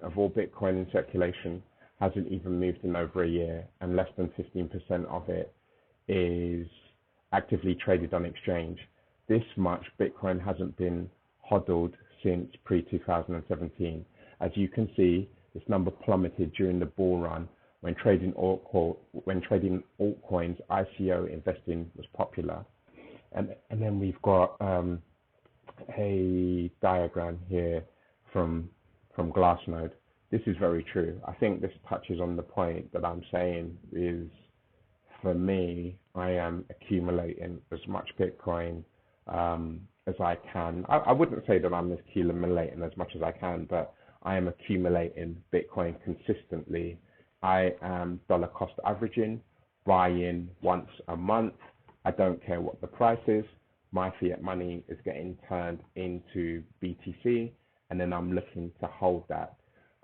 of all Bitcoin in circulation hasn't even moved in over a year, and less than 15% of it is actively traded on exchange. This much Bitcoin hasn't been hodled since pre-2017. As you can see, this number plummeted during the bull run when trading altcoins, ICO investing was popular. And then we've got a diagram here from Glassnode. This is very true. I think this touches on the point that I'm saying is, for me, I am accumulating as much Bitcoin as I can. I wouldn't say that I'm accumulating as much as I can, but I am accumulating Bitcoin consistently. I am dollar cost averaging, buying once a month. I don't care what the price is. My fiat money is getting turned into BTC, and then I'm looking to hold that.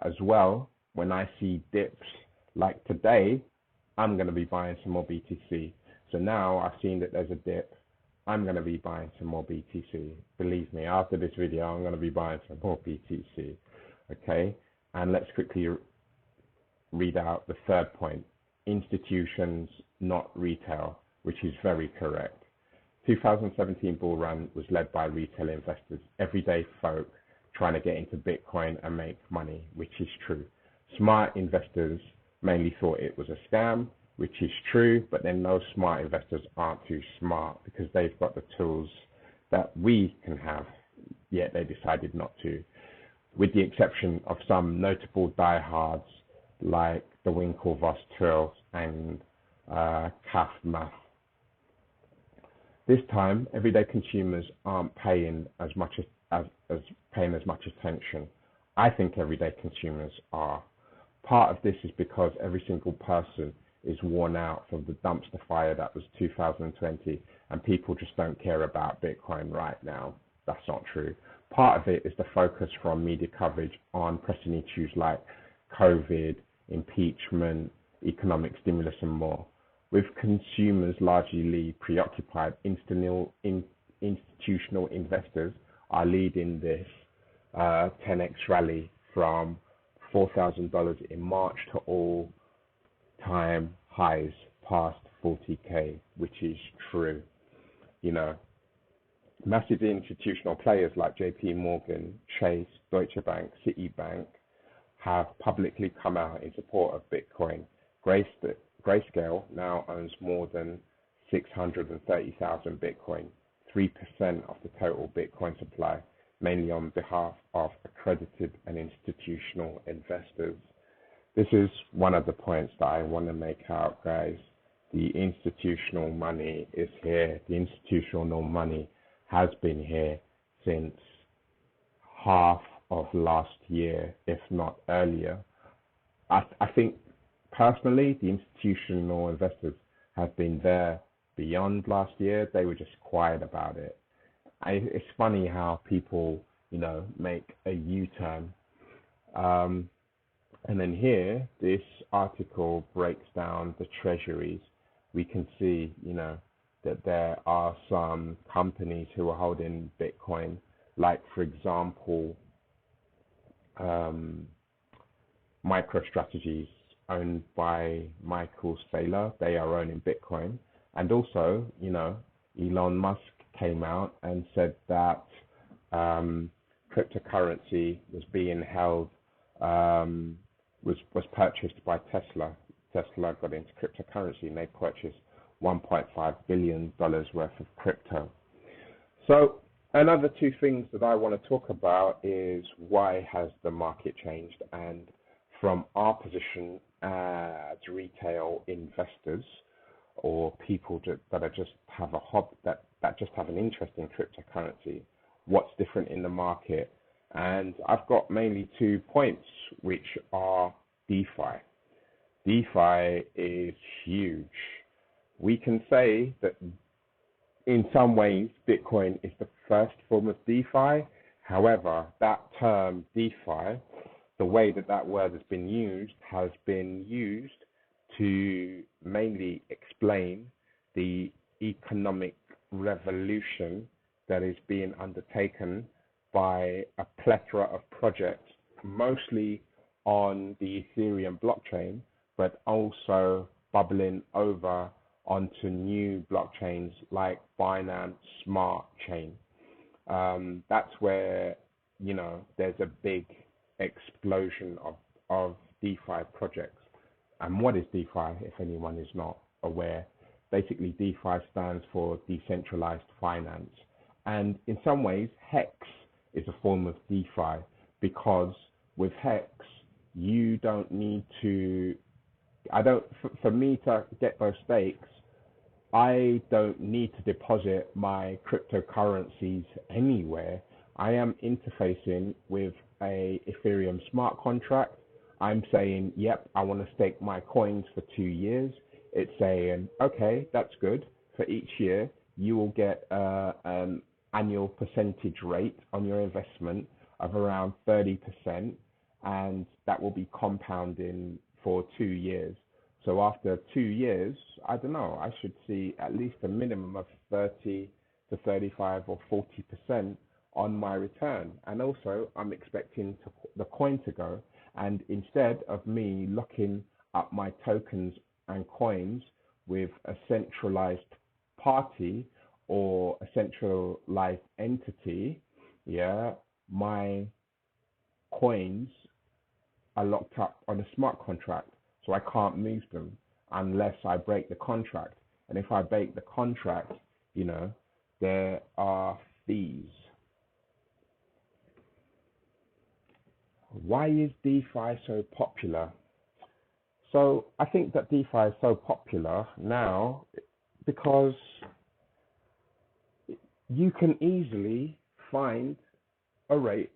As well, when I see dips like today, I'm going to be buying some more BTC. So now I've seen that there's a dip. I'm going to be buying some more BTC. Believe me, after this video, I'm going to be buying some more BTC. Okay, and let's quickly read out the third point. Institutions, not retail, which is very correct. 2017 bull run was led by retail investors, everyday folk trying to get into Bitcoin and make money, which is true. Smart investors mainly thought it was a scam, which is true, but then those smart investors aren't too smart because they've got the tools that we can have, yet they decided not to, with the exception of some notable diehards like the Winklevoss Trills and Kausama. This time, everyday consumers aren't paying as much attention. I think everyday consumers are. Part of this is because every single person is worn out from the dumpster fire that was 2020, and people just don't care about Bitcoin right now. That's not true. Part of it is the focus from media coverage on pressing issues like COVID, impeachment, economic stimulus, and more. With consumers largely preoccupied, institutional investors are leading this 10x rally from $4,000 in March to all-time highs past 40K, which is true. Massive institutional players like JP Morgan, Chase, Deutsche Bank, Citibank have publicly come out in support of Bitcoin. Grayscale now owns more than 630,000 Bitcoin, 3% of the total Bitcoin supply, mainly on behalf of accredited and institutional investors. This is one of the points that I want to make out, guys. The institutional money is here. The institutional money has been here since half of last year, if not earlier. I think personally, the institutional investors have been there beyond last year. They were just quiet about it. It's funny how people, make a U-turn. Um, and then here, this article breaks down the treasuries. We can see, that there are some companies who are holding Bitcoin, like, for example, um, MicroStrategies, owned by Michael Saylor. They are owning Bitcoin. And also, Elon Musk came out and said that cryptocurrency was being held, was purchased by Tesla. Tesla got into cryptocurrency and they purchased $1.5 billion worth of crypto. So another two things that I want to talk about is why has the market changed, and from our position as retail investors or people that are just have a hobby, that just have an interest in cryptocurrency, what's different in the market. And I've got mainly 2 points, which are DeFi. DeFi is huge. We can say that in some ways, Bitcoin is the first form of DeFi. However, that term DeFi, the way that word has been used to mainly explain the economic revolution that is being undertaken by a plethora of projects, mostly on the Ethereum blockchain, but also bubbling over onto new blockchains like Binance Smart Chain. That's where, there's a big explosion of DeFi projects. And what is DeFi, if anyone is not aware? Basically, DeFi stands for decentralized finance. And in some ways, Hex is a form of DeFi, because with Hex, you don't need to, for me to get those stakes, I don't need to deposit my cryptocurrencies anywhere. I am interfacing with a Ethereum smart contract. I'm saying, yep, I want to stake my coins for 2 years. It's saying, okay, that's good. For each year, you will get an annual percentage rate on your investment of around 30%, and that will be compounding for 2 years. So after 2 years, I don't know, I should see at least a minimum of 30 to 35 or 40% on my return. And also, I'm expecting the coin to go. And instead of me locking up my tokens and coins with a centralized party or a centralized entity, my coins are locked up on a smart contract. So I can't move them unless I break the contract. And if I break the contract, there are fees. Why is DeFi so popular? So I think that DeFi is so popular now because you can easily find a rate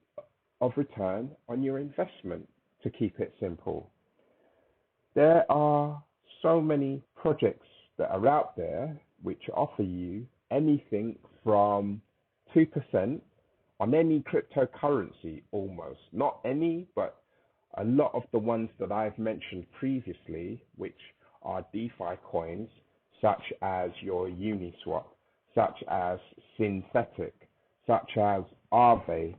of return on your investment, to keep it simple. There are so many projects that are out there which offer you anything from 2% on any cryptocurrency, almost. Not any, but a lot of the ones that I've mentioned previously, which are DeFi coins, such as your Uniswap, such as Synthetic, such as Aave,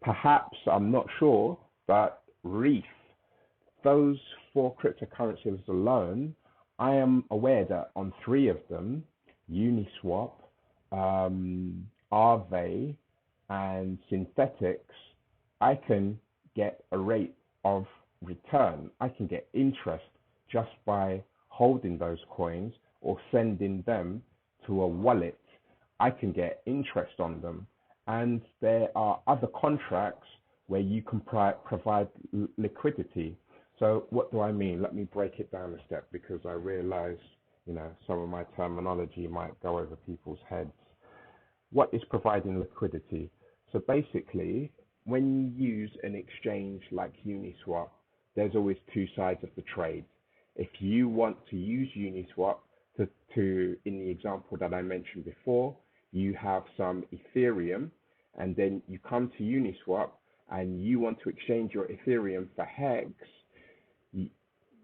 perhaps, I'm not sure, but Reef. Those 4 cryptocurrencies alone, I am aware that on 3 of them, Uniswap, Aave, and Synthetics, I can get a rate of return. I can get interest just by holding those coins or sending them to a wallet. I can get interest on them. And there are other contracts where you can provide liquidity. So what do I mean? Let me break it down a step, because I realize, some of my terminology might go over people's heads. What is providing liquidity? So basically, when you use an exchange like Uniswap, there's always 2 sides of the trade. If you want to use Uniswap to in the example that I mentioned before, you have some Ethereum, and then you come to Uniswap and you want to exchange your Ethereum for Hex,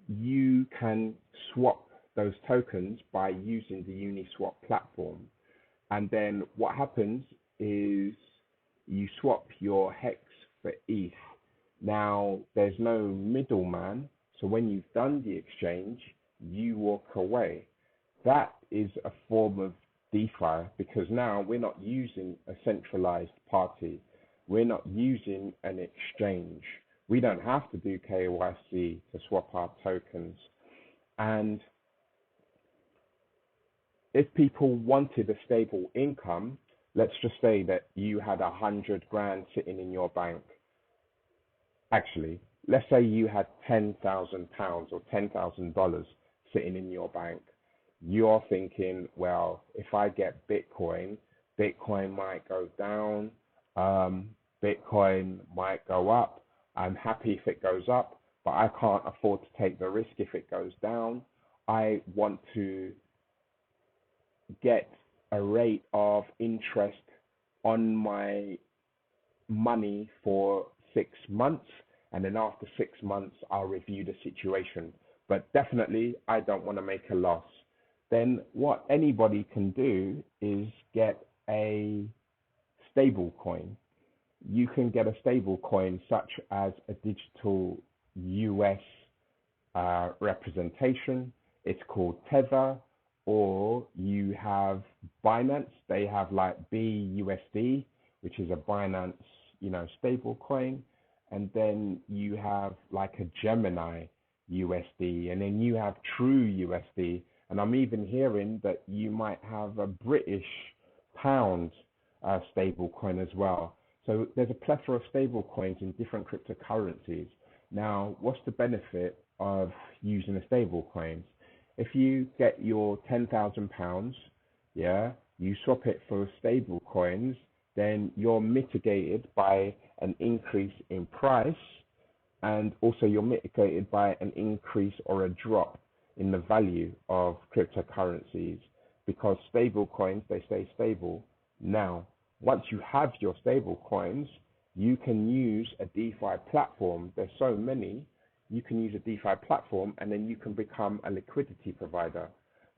you can swap those tokens by using the Uniswap platform. And then what happens is you swap your Hex for ETH. Now, there's no middleman, so when you've done the exchange, you walk away. That is a form of DeFi, because now we're not using a centralized party. We're not using an exchange. We don't have to do KYC to swap our tokens. And if people wanted a stable income, let's just say that you had 100 grand sitting in your bank. Actually, let's say you had £10,000 or $10,000 sitting in your bank. You're thinking, well, if I get Bitcoin, Bitcoin might go down, Bitcoin might go up. I'm happy if it goes up, but I can't afford to take the risk if it goes down. I want to get a rate of interest on my money for 6 months, and then after 6 months, I'll review the situation. But definitely, I don't want to make a loss. Then what anybody can do is get a stable coin. You can get a stable coin such as a digital US representation. It's called Tether, or you have Binance. They have like BUSD, which is a Binance, stable coin. And then you have like a Gemini USD, and then you have True USD. And I'm even hearing that you might have a British pound stable coin as well. So there's a plethora of stable coins in different cryptocurrencies. Now, what's the benefit of using a stable coin? If you get your £10,000, you swap it for stable coins, then you're mitigated by an increase in price, and also you're mitigated by an increase or a drop in the value of cryptocurrencies, because stable coins, they stay stable. Now, once you have your stable coins, you can use a DeFi platform. There's so many. You can use a DeFi platform, and then you can become a liquidity provider,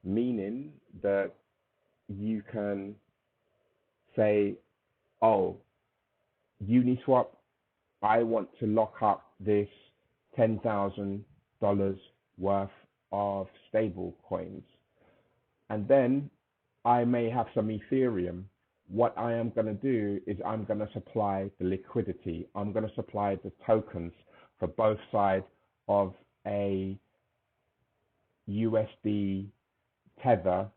meaning that you can say, oh, Uniswap, I want to lock up this $10,000 worth of stable coins. And then I may have some Ethereum. What I am going to do is I'm going to supply the liquidity. I'm going to supply the tokens for both sides of a USD Tether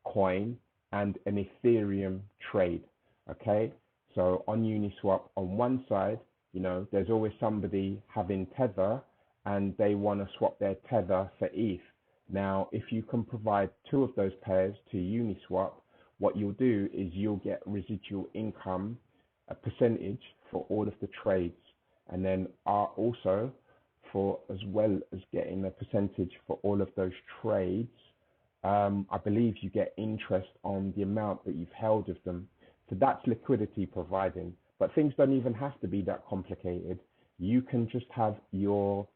coin and an Ethereum trade. Okay, so on Uniswap, on one side, there's always somebody having Tether and they want to swap their Tether for ETH. Now, if you can provide two of those pairs to Uniswap, what you'll do is you'll get residual income, a percentage for all of the trades, and then also for, as well as getting a percentage for all of those trades, I believe you get interest on the amount that you've held of them. So that's liquidity providing. But things don't even have to be that complicated. You can just have your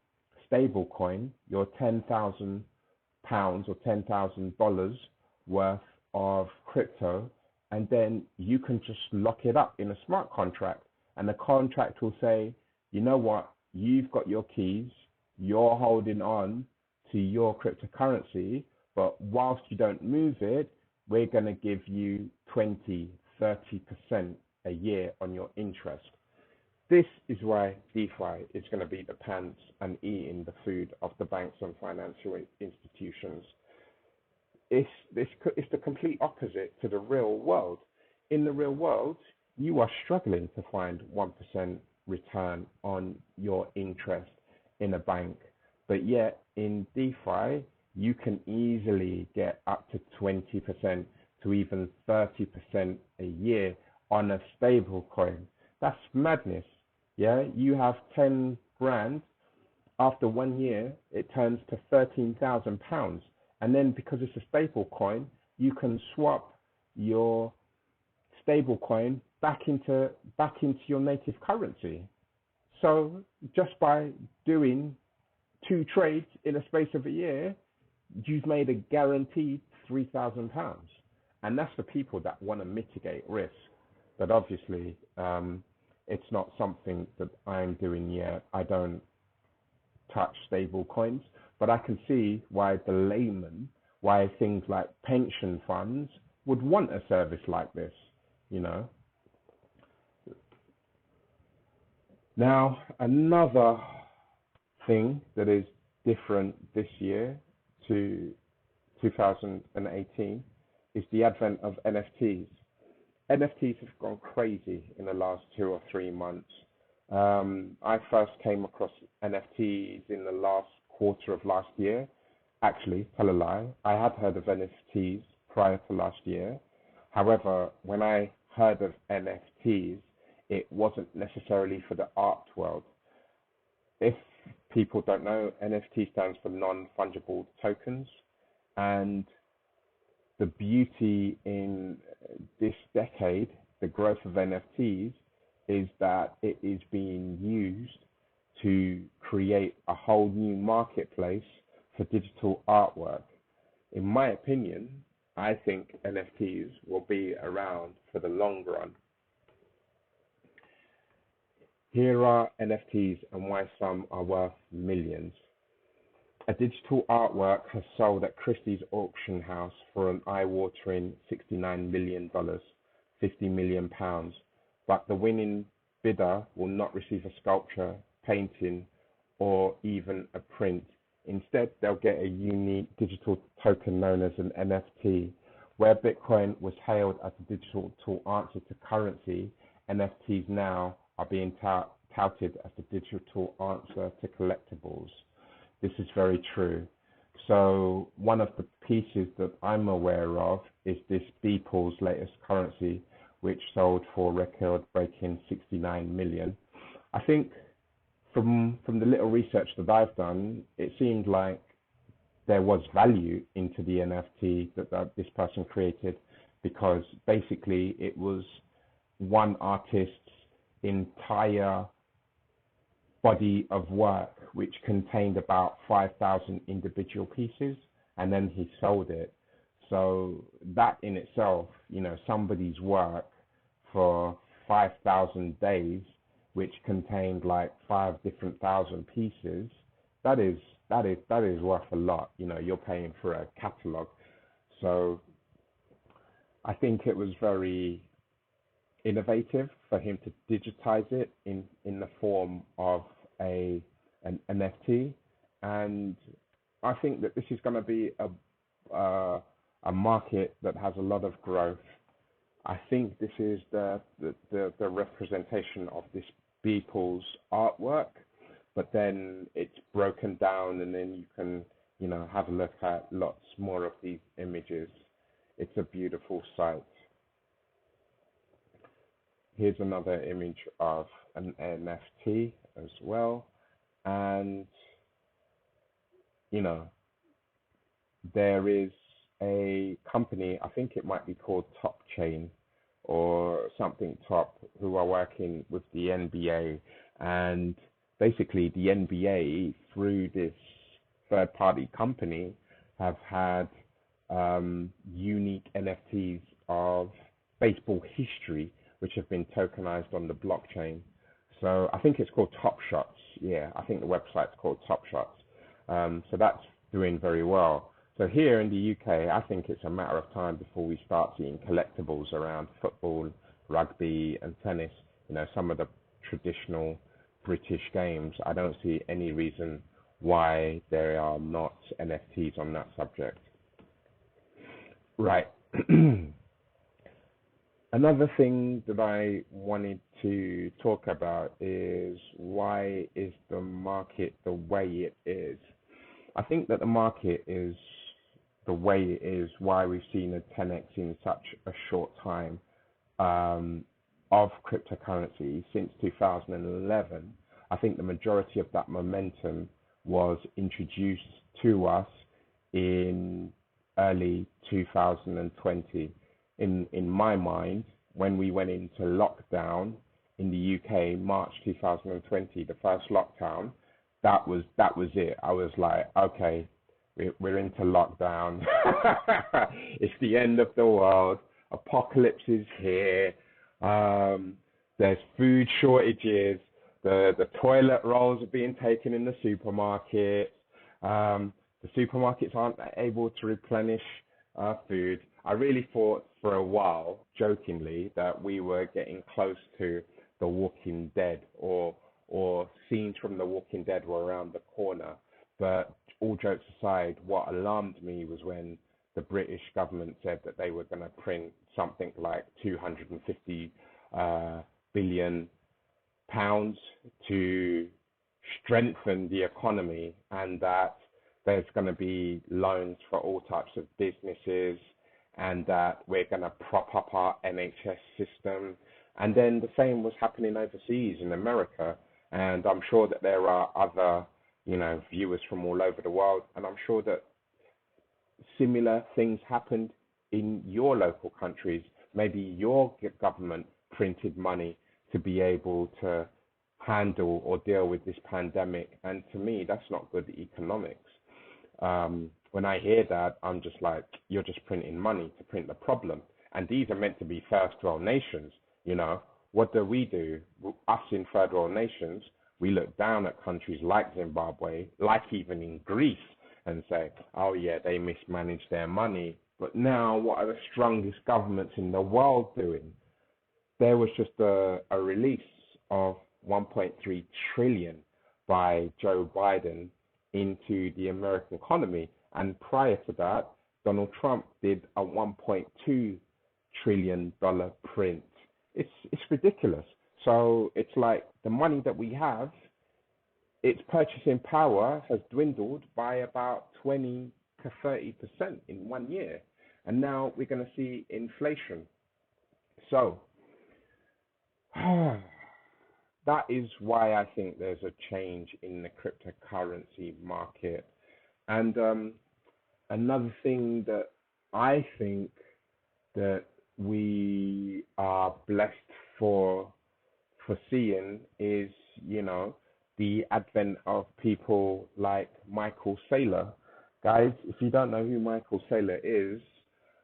stable coin, your £10,000 or $10,000 worth of crypto, and then you can just lock it up in a smart contract, and the contract will say, you know what, you've got your keys, you're holding on to your cryptocurrency, but whilst you don't move it, we're going to give you 20, 30% a year on your interest. This is why DeFi is going to be the pants and eating the food of the banks and financial institutions. It's the complete opposite to the real world. In the real world, you are struggling to find 1% return on your interest in a bank. But yet in DeFi, you can easily get up to 20% to even 30% a year on a stable coin. That's madness. Yeah, you have 10 grand. After 1 year, it turns to £13,000. And then because it's a stable coin, you can swap your stablecoin back into your native currency. So just by doing 2 trades in a space of a year, you've made a guaranteed £3,000. And that's for people that want to mitigate risk. But obviously, it's not something that I'm doing yet. I don't touch stable coins, but I can see why the layman, why things like pension funds would want a service like this, you know. Now, another thing that is different this year to 2018 is the advent of NFTs. NFTs have gone crazy in the last 2 or 3 months. I first came across NFTs in the last quarter of last year. Actually, tell a lie, I had heard of NFTs prior to last year. However, when I heard of NFTs, it wasn't necessarily for the art world. If people don't know, NFT stands for non-fungible tokens. And the beauty in this decade, the growth of NFTs, is that it is being used to create a whole new marketplace for digital artwork. In my opinion, I think NFTs will be around for the long run. Here are NFTs and why some are worth millions. A digital artwork has sold at Christie's auction house for an eye-watering $69 million, £50 million, but the winning bidder will not receive a sculpture, painting, or even a print. Instead, they'll get a unique digital token known as an NFT. Where Bitcoin was hailed as a digital answer to currency, NFTs now are being touted as the digital answer to collectibles. This is very true. So one of the pieces that I'm aware of is this Beeple's latest currency, which sold for record-breaking 69 million. I think from the little research that I've done, it seemed like there was value into the NFT that this person created, because basically it was one artist's entire body of work, which contained about 5,000 individual pieces, and then he sold it. So that in itself, you know, somebody's work for 5,000 days, which contained like 5,000 pieces, that is worth a lot. You know, you're paying for a catalog. So I think it was very innovative for him to digitize it in the form of an NFT, and I think that this is going to be a market that has a lot of growth. I think this is the representation of this Beeple's artwork, but then it's broken down, and then you can, you know, have a look at lots more of these images. It's a beautiful sight. Here's another image of an NFT as well. And, you know, there is a company, I think it might be called Top Chain or something Top, who are working with the NBA. And basically the NBA, through this third-party company, have had unique NFTs of baseball history, which have been tokenized on the blockchain. So I think it's called Top Shots. Yeah, I think the website's called Top Shots. So that's doing very well. So here in the UK, I think it's a matter of time before we start seeing collectibles around football, rugby, and tennis. You know, some of the traditional British games. I don't see any reason why there are not NFTs on that subject. Right. Another thing that I wanted to talk about is, why is the market the way it is? I think that the market is the way it is why we've seen a 10x in such a short time of cryptocurrency since 2011. I think the majority of that momentum was introduced to us in early 2020. In my mind, when we went into lockdown in the UK, March 2020, the first lockdown, that was it. I was like, okay, we're into lockdown. It's the end of the world. Apocalypse is here. There's food shortages. The toilet rolls are being taken in the supermarket. The supermarkets aren't able to replenish food. I really thought for a while, jokingly, that we were getting close to The Walking Dead, or scenes from The Walking Dead were around the corner. But all jokes aside, what alarmed me was when the British government said that they were going to print something like 250 billion pounds to strengthen the economy, and that there's going to be loans for all types of businesses, and that we're going to prop up our NHS system. And then the same was happening overseas in America. And I'm sure that there are other, viewers from all over the world. And I'm sure that similar things happened in your local countries. Maybe your government printed money to be able to handle or deal with this pandemic. And to me, that's not good economics. When I hear that, I'm just like, you're just printing money to print the problem. And these are meant to be first world nations. What do? Us in third world nations, we look down at countries like Zimbabwe, like even in Greece, and say, oh yeah, they mismanaged their money. But now, what are the strongest governments in the world doing? There was just a release of 1.3 trillion by Joe Biden into the American economy. And prior to that, Donald Trump did a $1.2 trillion print. It's ridiculous. So it's like the money that we have, its purchasing power has dwindled by about 20 to 30% in 1 year. And now we're going to see inflation. So that is why I think there's a change in the cryptocurrency market. And another thing that I think that we are blessed for seeing is, the advent of people like Michael Saylor. Guys, if you don't know who Michael Saylor is,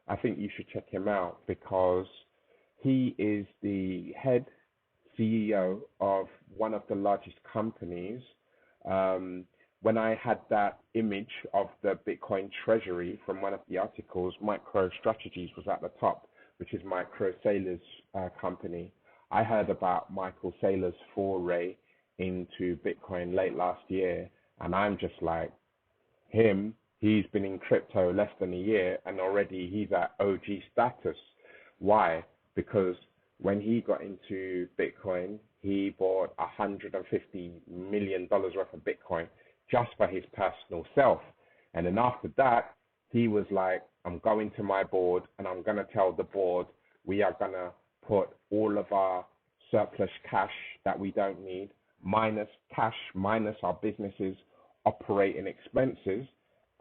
I think you should check him out, because he is the head CEO of one of the largest companies. When I had that image of the Bitcoin treasury from one of the articles, MicroStrategies was at the top, which is Michael Saylor's company. I heard about Michael Saylor's foray into Bitcoin late last year, and I'm just like, he's been in crypto less than a year, and already he's at OG status. Why? Because when he got into Bitcoin, he bought $150 million worth of Bitcoin just for his personal self. And then after that, he was like, I'm going to my board and I'm going to tell the board we are going to put all of our surplus cash that we don't need, minus cash, minus our businesses operating expenses,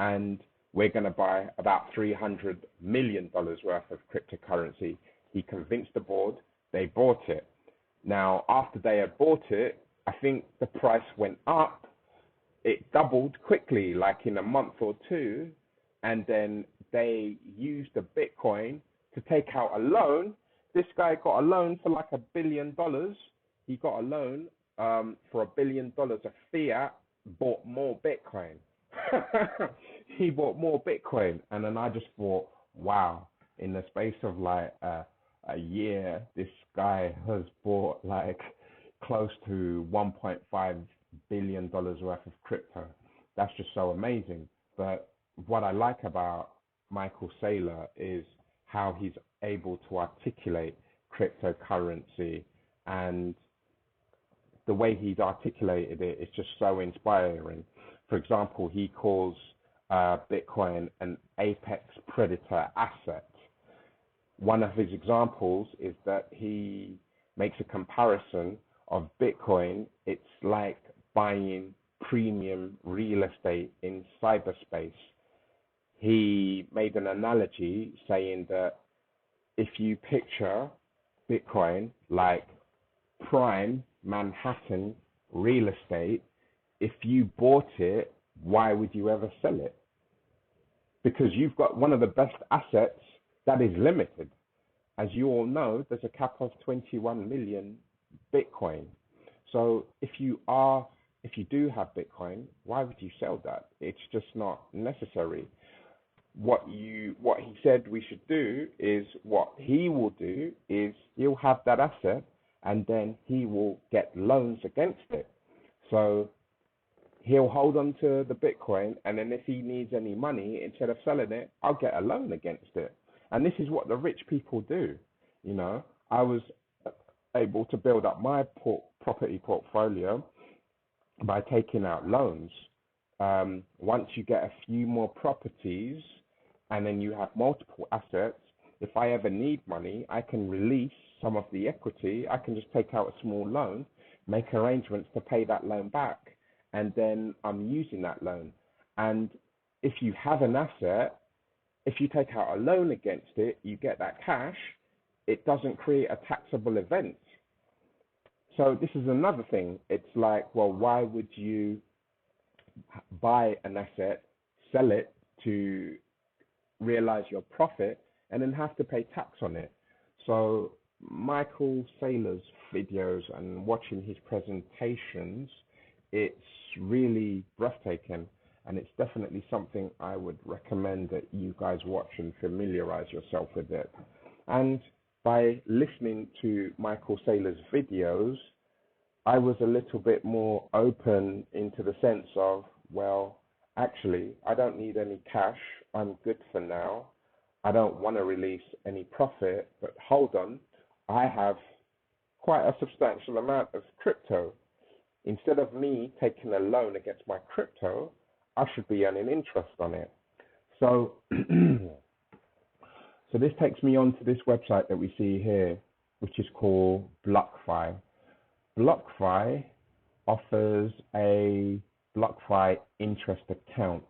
and we're going to buy about $300 million worth of cryptocurrency. He convinced the board, they bought it. Now, after they had bought it, I think the price went up. It doubled quickly, like in a month or two, and then they used the Bitcoin to take out a loan. This guy got a loan for like $1 billion. He got a loan for $1 billion of fiat, bought more Bitcoin. He bought more Bitcoin. And then I just thought, wow, in the space of like a year, this guy has bought like close to $1.5 billion worth of crypto. That's just so amazing. But what I like about Michael Saylor is how he's able to articulate cryptocurrency, and the way he's articulated it is just so inspiring. For example, he calls Bitcoin an apex predator asset. One of his examples is that he makes a comparison of Bitcoin. It's like buying premium real estate in cyberspace. He made an analogy saying that if you picture Bitcoin like prime Manhattan real estate. If you bought it, why would you ever sell it? Because you've got one of the best assets that is limited. As you all know, there's a cap of 21 million Bitcoin. So if you do have Bitcoin, why would you sell that? It's just not necessary. What he said we should do is, what he will do is he'll have that asset and then he will get loans against it. So he'll hold on to the Bitcoin, and then if he needs any money, instead of selling it, I'll get a loan against it. And this is what the rich people do. You know, I was able to build up my property portfolio by taking out loans. Once you get a few more properties and then you have multiple assets, if I ever need money, I can release some of the equity. I can just take out a small loan, make arrangements to pay that loan back, and then I'm using that loan. And if you have an asset, if you take out a loan against it, you get that cash, it doesn't create a taxable event. So this is another thing. It's like, well, why would you buy an asset, sell it to realize your profit, and then have to pay tax on it? So Michael Saylor's videos and watching his presentations, it's really breathtaking, and it's definitely something I would recommend that you guys watch and familiarize yourself with it. And by listening to Michael Saylor's videos, I was a little bit more open into the sense of, well, actually, I don't need any cash. I'm good for now. I don't want to release any profit, but hold on, I have quite a substantial amount of crypto. Instead of me taking a loan against my crypto, I should be earning interest on it. So, so this takes me on to this website that we see here, which is called BlockFi. BlockFi offers a BlockFi interest account.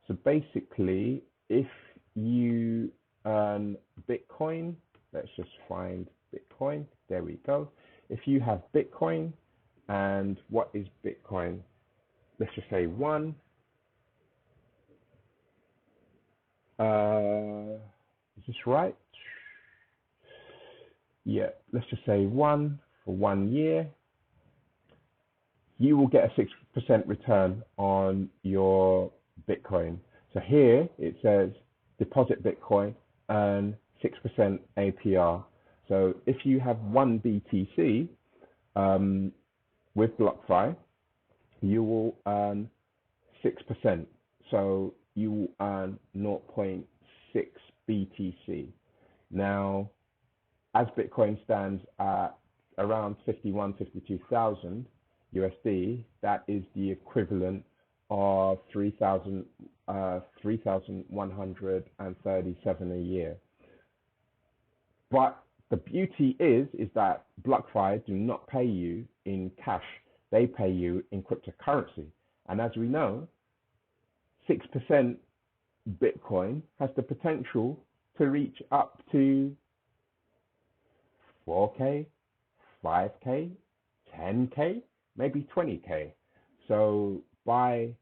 So basically, if you earn Bitcoin, let's just find Bitcoin. There we go. If you have Bitcoin, and what is Bitcoin? Let's just say one. Is this right? Yeah, let's just say one for 1 year. You will get a 6% return on your Bitcoin. So here it says deposit Bitcoin, earn 6% APR. So if you have one BTC with BlockFi, you will earn 6%. So you will earn 0.6 BTC. Now, as Bitcoin stands at around 52,000 USD, that is the equivalent of 3,137 a year. But the beauty is that BlockFi do not pay you in cash. They pay you in cryptocurrency. And as we know, 6% Bitcoin has the potential to reach up to 4K, 5K, 10K, maybe 20K. So by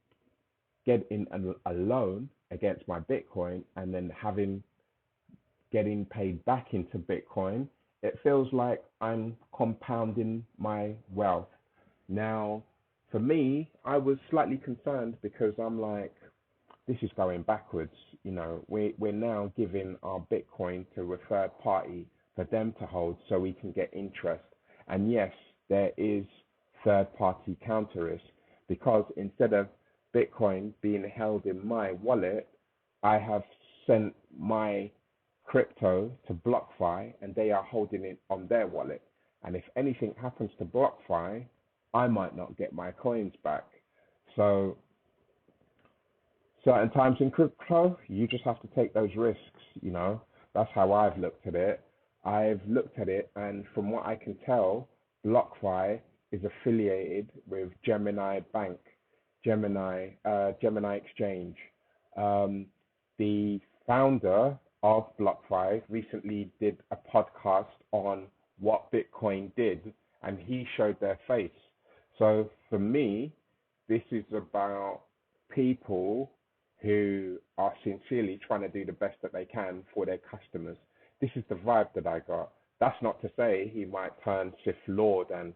getting a loan against my Bitcoin and then getting paid back into Bitcoin, it feels like I'm compounding my wealth. Now, for me, I was slightly concerned because I'm like, this is going backwards. You know, we're now giving our Bitcoin to a third party for them to hold so we can get interest. And yes, there is third party counter risk, because instead of Bitcoin being held in my wallet, I have sent my crypto to BlockFi and they are holding it on their wallet. And if anything happens to BlockFi, I might not get my coins back. So certain times in crypto, you just have to take those risks, you know. That's how I've looked at it. I've looked at it, and from what I can tell, BlockFi is affiliated with Gemini Bank, Gemini Exchange. The founder of BlockFi recently did a podcast on what Bitcoin did, and he showed their face. So for me, this is about people who are sincerely trying to do the best that they can for their customers. This is the vibe that I got. That's not to say he might turn Sith Lord and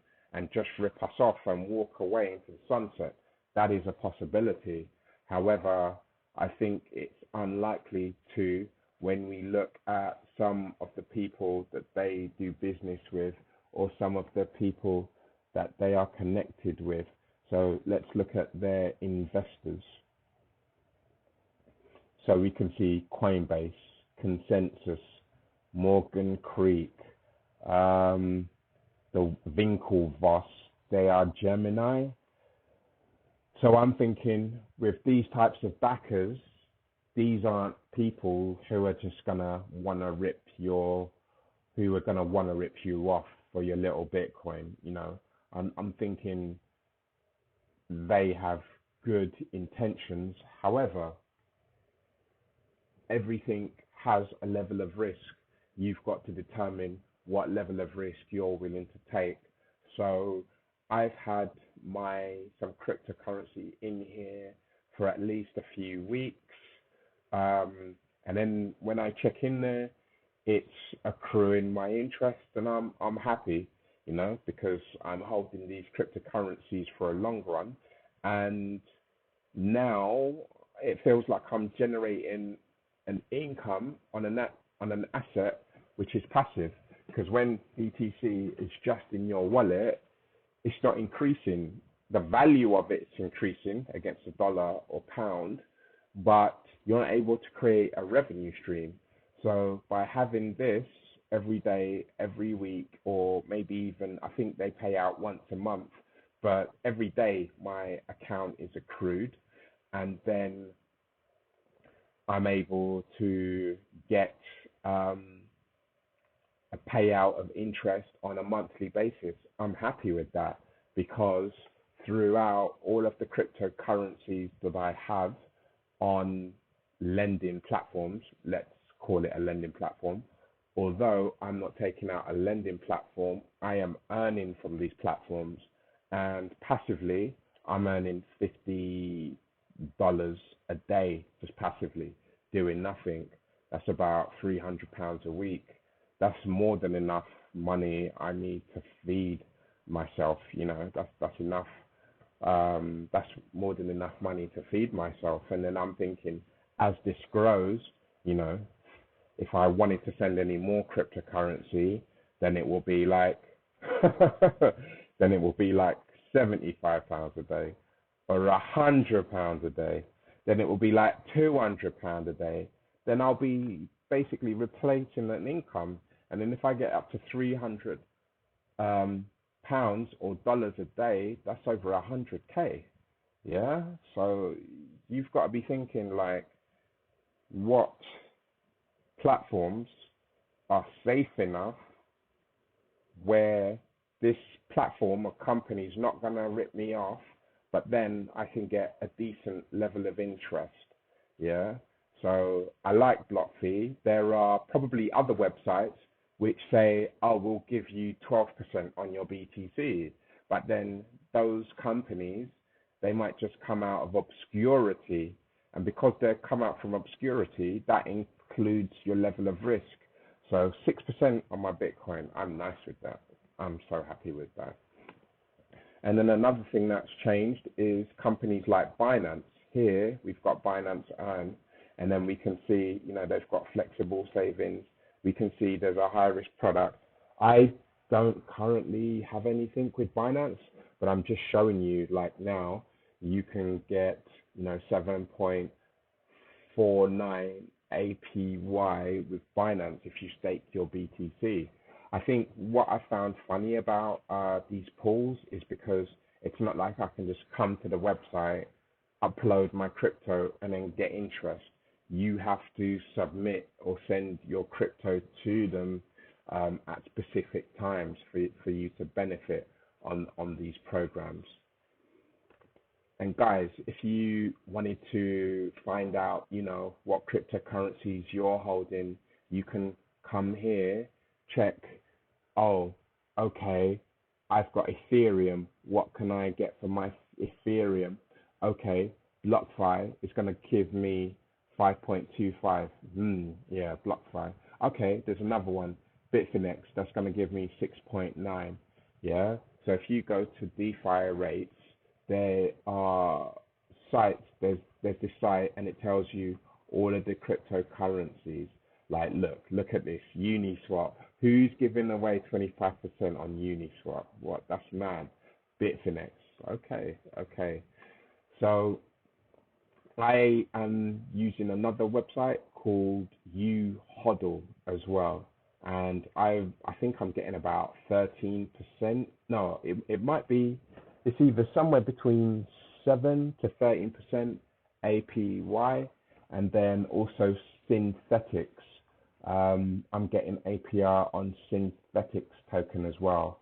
just rip us off and walk away into the sunset. That is a possibility. However, I think it's unlikely to, when we look at some of the people that they do business with or some of the people that they are connected with. So let's look at their investors. So we can see Coinbase, Consensus, Morgan Creek, the Winklevoss, they are Gemini. So I'm thinking with these types of backers, these aren't people who are just gonna wanna rip you off for your little Bitcoin. You know, I'm thinking they have good intentions. However, everything has a level of risk. You've got to determine what level of risk you're willing to take. So I've had some cryptocurrency in here for at least a few weeks. And then when I check in there, it's accruing my interest, and I'm happy, you know, because I'm holding these cryptocurrencies for a long run. And now it feels like I'm generating an income on an asset which is passive, because when BTC is just in your wallet, it's not increasing. The value of it's increasing against the dollar or pound, but you're not able to create a revenue stream. So by having this every day, every week, or maybe even, I think they pay out once a month, but every day my account is accrued, and then I'm able to get a payout of interest on a monthly basis. I'm happy with that, because throughout all of the cryptocurrencies that I have on lending platforms, let's call it a lending platform, although I'm not taking out a lending platform, I am earning from these platforms, and passively I'm earning $50 a day just passively doing nothing. That's about £300 a week. That's more than enough money I need to feed myself. You know, that's enough. That's more than enough money to feed myself. And then I'm thinking, as this grows, you know, if I wanted to send any more cryptocurrency, then it will be like £75 a day, or £100 a day. Then it will be like £200 a day. Then I'll be basically replacing an income. And then if I get up to 300 pounds or dollars a day, that's over 100K. Yeah. So you've got to be thinking, like, what platforms are safe enough where this platform or company is not going to rip me off, but then I can get a decent level of interest. Yeah. So I like BlockFi. There are probably other websites which say, oh, we'll give you 12% on your BTC. But then those companies, they might just come out of obscurity. And because they come out from obscurity, that includes your level of risk. So 6% on my Bitcoin, I'm nice with that. I'm so happy with that. And then another thing that's changed is companies like Binance. Here, we've got Binance Earn, and then we can see, you know, they've got flexible savings. We can see there's a high risk product. I don't currently have anything with Binance, but I'm just showing you, like, now you can get, you know, 7.49 APY with Binance if you stake your BTC. I think what I found funny about these pools is because it's not like I can just come to the website, upload my crypto, and then get interest. You have to submit or send your crypto to them at specific times for you to benefit on these programs. And guys, if you wanted to find out, you know, what cryptocurrencies you're holding, you can come here, check oh, okay, I've got Ethereum. What can I get for my Ethereum? Okay, BlockFi is going to give me 5.25. Yeah, BlockFi. Okay, there's another one, Bitfinex, that's going to give me 6.9. Yeah, so if you go to DeFi rates, there are sites. There's this site, and it tells you all of the cryptocurrencies. Like, look at this Uniswap. Who's giving away 25% on Uniswap? What? That's mad. Bitfinex. Okay. So I am using another website called UHODL as well, and I think I'm getting about 13%. No, it might be. It's either somewhere between 7 to 13% APY, and then also synthetics. I'm getting APR on synthetics token as well.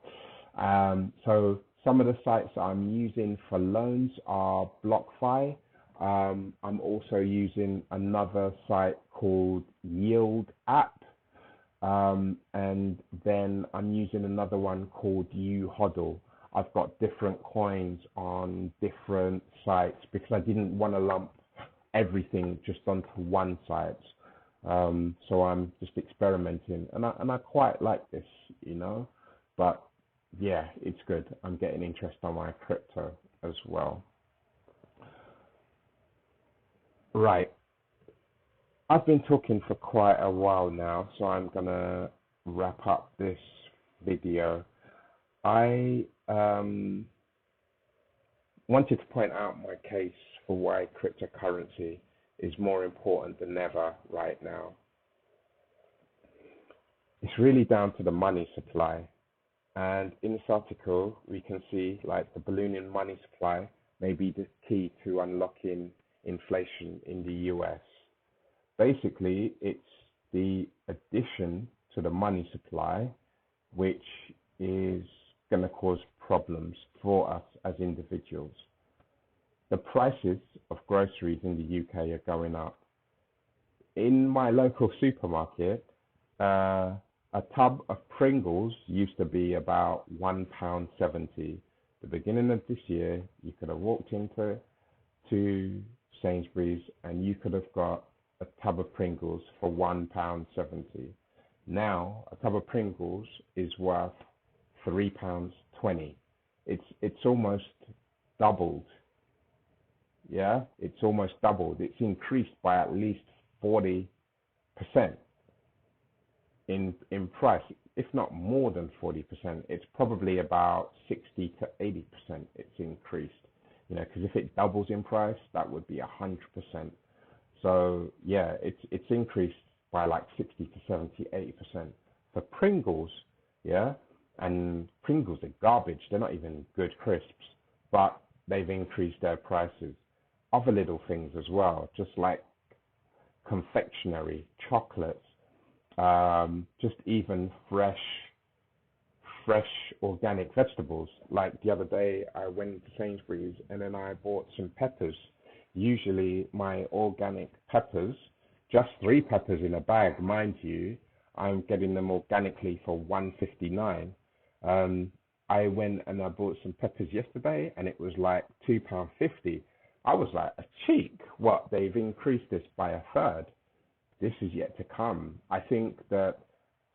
So some of the sites I'm using for loans are BlockFi. I'm also using another site called Yield App. And then I'm using another one called UHODL. I've got different coins on different sites because I didn't want to lump everything just onto one site. So I'm just experimenting, and I quite like this, but yeah, it's good. I'm getting interest on my crypto as well. Right. I've been talking for quite a while now, so I'm gonna wrap up this video. I wanted to point out my case for why cryptocurrency is more important than ever right now. It's really down to the money supply. And in this article, we can see like the ballooning money supply may be the key to unlocking inflation in the US. Basically, it's the addition to the money supply, which is going to cause problems for us as individuals. The prices of groceries in the UK are going up. In my local supermarket, a tub of Pringles used to be about £1.70. The beginning of this year, you could have walked into Sainsbury's and you could have got a tub of Pringles for £1.70. Now, a tub of Pringles is worth £3.20. It's almost doubled. Yeah, it's almost doubled. It's increased by at least 40% in price, if not more than 40%. It's probably about 60 to 80% it's increased. Because if it doubles in price, that would be 100%. So yeah, it's increased by like 60 to 70, 80%. For Pringles, yeah, and Pringles are garbage. They're not even good crisps, but they've increased their prices. Other little things as well, just like confectionery, chocolates, just even fresh organic vegetables. Like the other day, I went to Sainsbury's and then I bought some peppers. Usually my organic peppers, just 3 peppers in a bag, mind you, I'm getting them organically for £1.59. I went and I bought some peppers yesterday and it was like £2.50. I was like, a cheek. What, they've increased this by a third? This is yet to come. I think that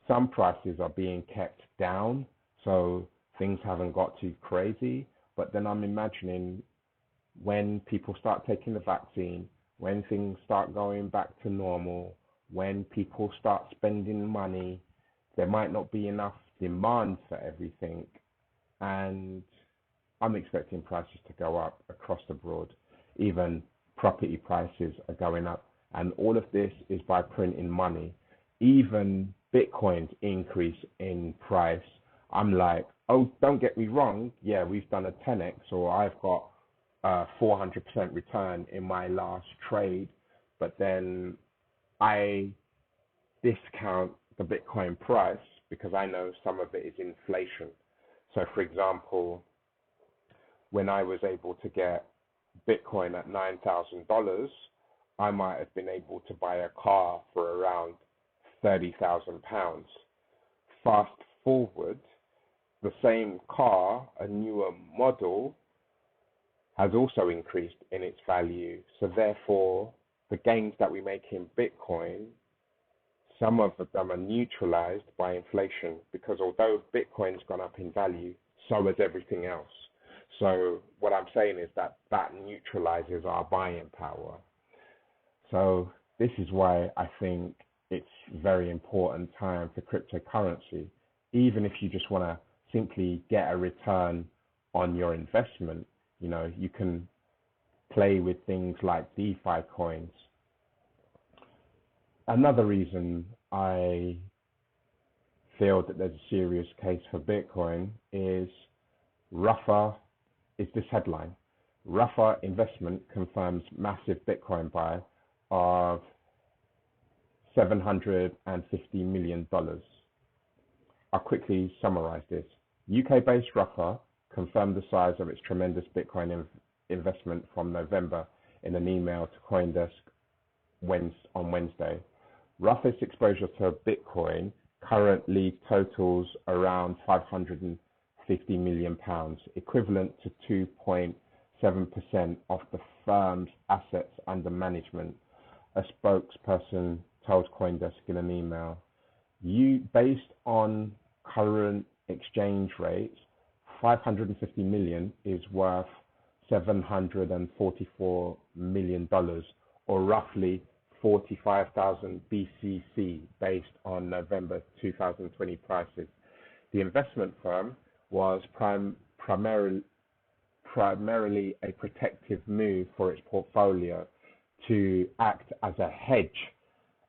some prices are being kept down, so things haven't got too crazy. But then I'm imagining when people start taking the vaccine, when things start going back to normal, when people start spending money, there might not be enough demand for everything. And I'm expecting prices to go up across the board. Even property prices are going up. And all of this is by printing money. Even Bitcoin's increase in price, I'm like, oh, don't get me wrong. Yeah, we've done a 10x, or I've got a 400% return in my last trade. But then I discount the Bitcoin price because I know some of it is inflation. So, for example, when I was able to get Bitcoin at $9,000, I might have been able to buy a car for around £30,000. Fast forward, the same car, a newer model, has also increased in its value. So therefore, the gains that we make in Bitcoin, some of them are neutralized by inflation, because although Bitcoin's gone up in value, so has everything else. So what I'm saying is that neutralizes our buying power. So this is why I think it's very important time for cryptocurrency. Even if you just want to simply get a return on your investment, you can play with things like DeFi coins. Another reason I feel that there's a serious case for Bitcoin is this headline. Ruffer Investment confirms massive Bitcoin buy of $750 million. I'll quickly summarize this. UK-based Ruffer confirmed the size of its tremendous Bitcoin investment from November in an email to CoinDesk on Wednesday. Ruffer's exposure to Bitcoin currently totals around £550 million, equivalent to 2.7% of the firm's assets under management, a spokesperson told CoinDesk in an email. Based on current exchange rates, $550 million is worth $744 million, or roughly 45,000 BCC based on November 2020 prices. The investment firm was primarily a protective move for its portfolio to act as a hedge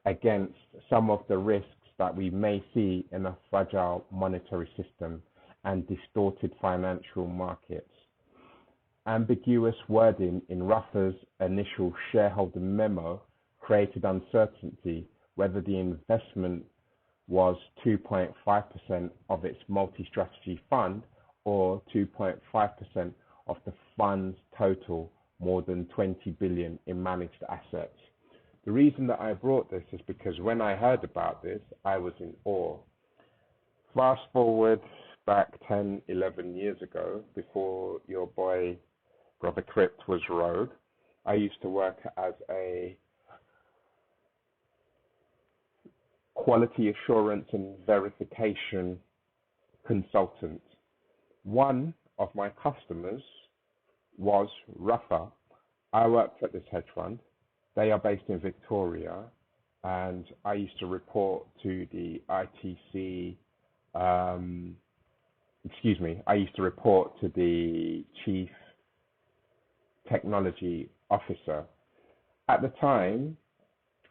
against some of the risks that we may see in a fragile monetary system and distorted financial markets. Ambiguous wording in Ruffer's initial shareholder memo created uncertainty whether the investment was 2.5% of its multi-strategy fund or 2.5% of the fund's total, more than 20 billion in managed assets. The reason that I brought this is because when I heard about this, I was in awe. Fast forward back 10, 11 years ago, before your boy Brother Crypt was rogue, I used to work as a quality assurance and verification consultant. One of my customers was Ruffer. I worked at this hedge fund. They are based in Victoria, and I used to report to the ITC, I used to report to the chief technology officer. At the time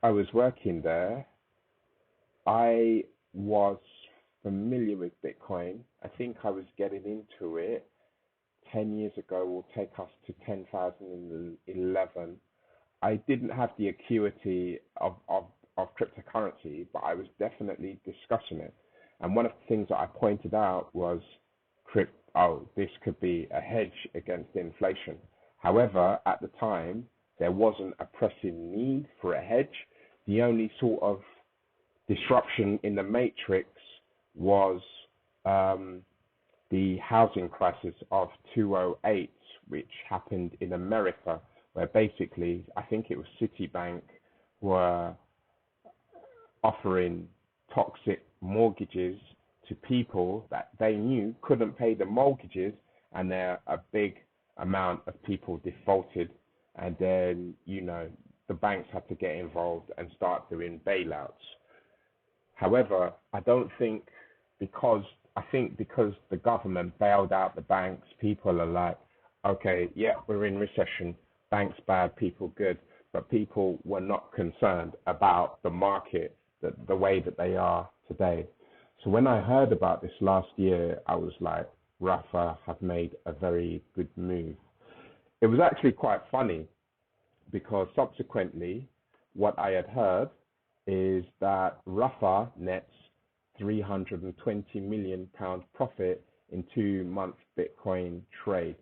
I was working there, I was familiar with Bitcoin. I think I was getting into it 10 years ago, will take us to 2011. I didn't have the acuity of cryptocurrency, but I was definitely discussing it. And one of the things that I pointed out was, this could be a hedge against inflation. However, at the time, there wasn't a pressing need for a hedge. The only sort of disruption in the matrix was the housing crisis of 2008, which happened in America, where basically, I think it was Citibank, were offering toxic mortgages to people that they knew couldn't pay the mortgages, and there a big amount of people defaulted, and then the banks had to get involved and start doing bailouts. However, I think because the government bailed out the banks, people are like, okay, yeah, we're in recession, banks bad, people good, but people were not concerned about the market the way that they are today. So when I heard about this last year, I was like, Ruffer have made a very good move. It was actually quite funny, because subsequently what I had heard is that Ruffer nets £320 million profit in 2-month Bitcoin trade.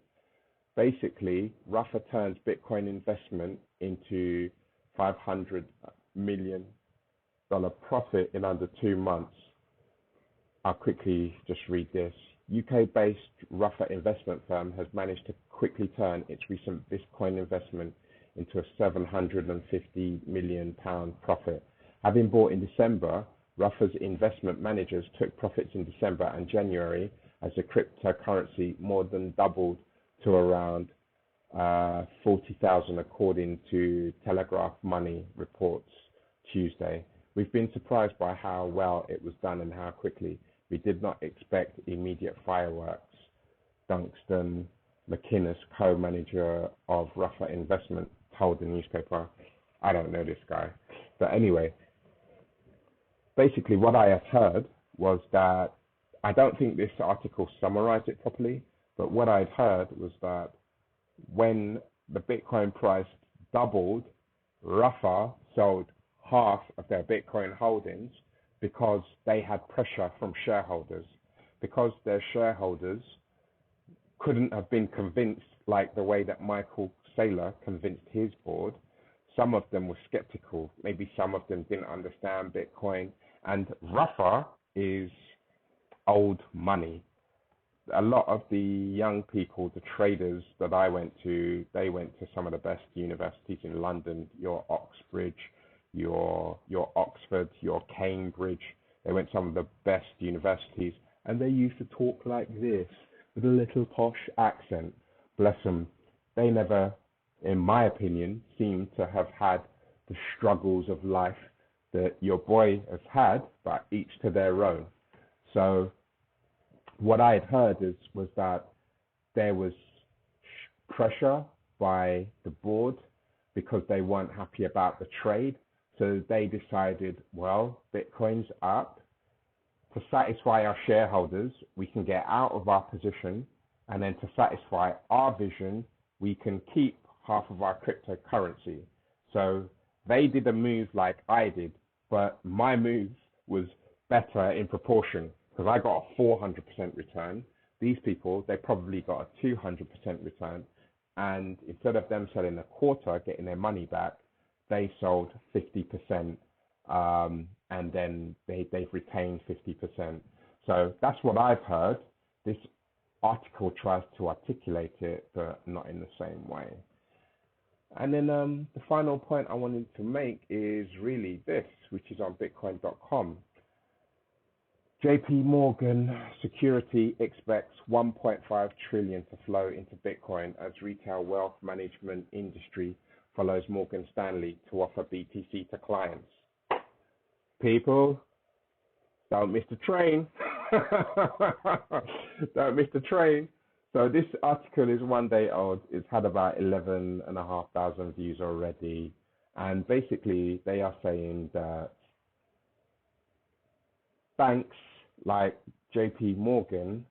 Basically, Ruffer turns Bitcoin investment into $500 million profit in under 2 months. I'll quickly just read this. UK-based Ruffer investment firm has managed to quickly turn its recent Bitcoin investment into a £750 million profit. Having bought in December, Ruffer's investment managers took profits in December and January as the cryptocurrency more than doubled to around 40,000 according to Telegraph Money reports Tuesday. We've been surprised by how well it was done and how quickly. We did not expect immediate fireworks. Dunstan McInnes, co-manager of Ruffer Investment, told the newspaper. I don't know this guy. But anyway, basically what I have heard was that, I don't think this article summarized it properly, but what I'd heard was that when the Bitcoin price doubled, Ruffer sold half of their Bitcoin holdings because they had pressure from shareholders, because their shareholders couldn't have been convinced like the way that Michael Saylor convinced his board. Some of them were skeptical. Maybe some of them didn't understand Bitcoin. And Ruffer is old money. A lot of the young people, the traders that I went to, they went to some of the best universities in London, your Oxbridge, your Oxford, your Cambridge. They went to some of the best universities, and they used to talk like this with a little posh accent. Bless them. They never, in my opinion, seem to have had the struggles of life that your boy has had, but each to their own. So what I had heard was that there was pressure by the board because they weren't happy about the trade. So they decided, well, Bitcoin's up. To satisfy our shareholders, we can get out of our position. And then to satisfy our vision, we can keep half of our cryptocurrency. So they did a move like I did, but my move was better in proportion because I got a 400% return. These people, they probably got a 200% return. And instead of them selling a quarter, getting their money back, they sold 50%, and then they've retained 50%. So that's what I've heard. This article tries to articulate it, but not in the same way. And then the final point I wanted to make is really this, which is on Bitcoin.com. JP Morgan Security expects 1.5 trillion to flow into Bitcoin as retail wealth management industry follows Morgan Stanley to offer BTC to clients. People, don't miss the train. Don't miss the train. So this article is 1 day old. It's had about 11,500 views already. And basically, they are saying that banks like JP Morgan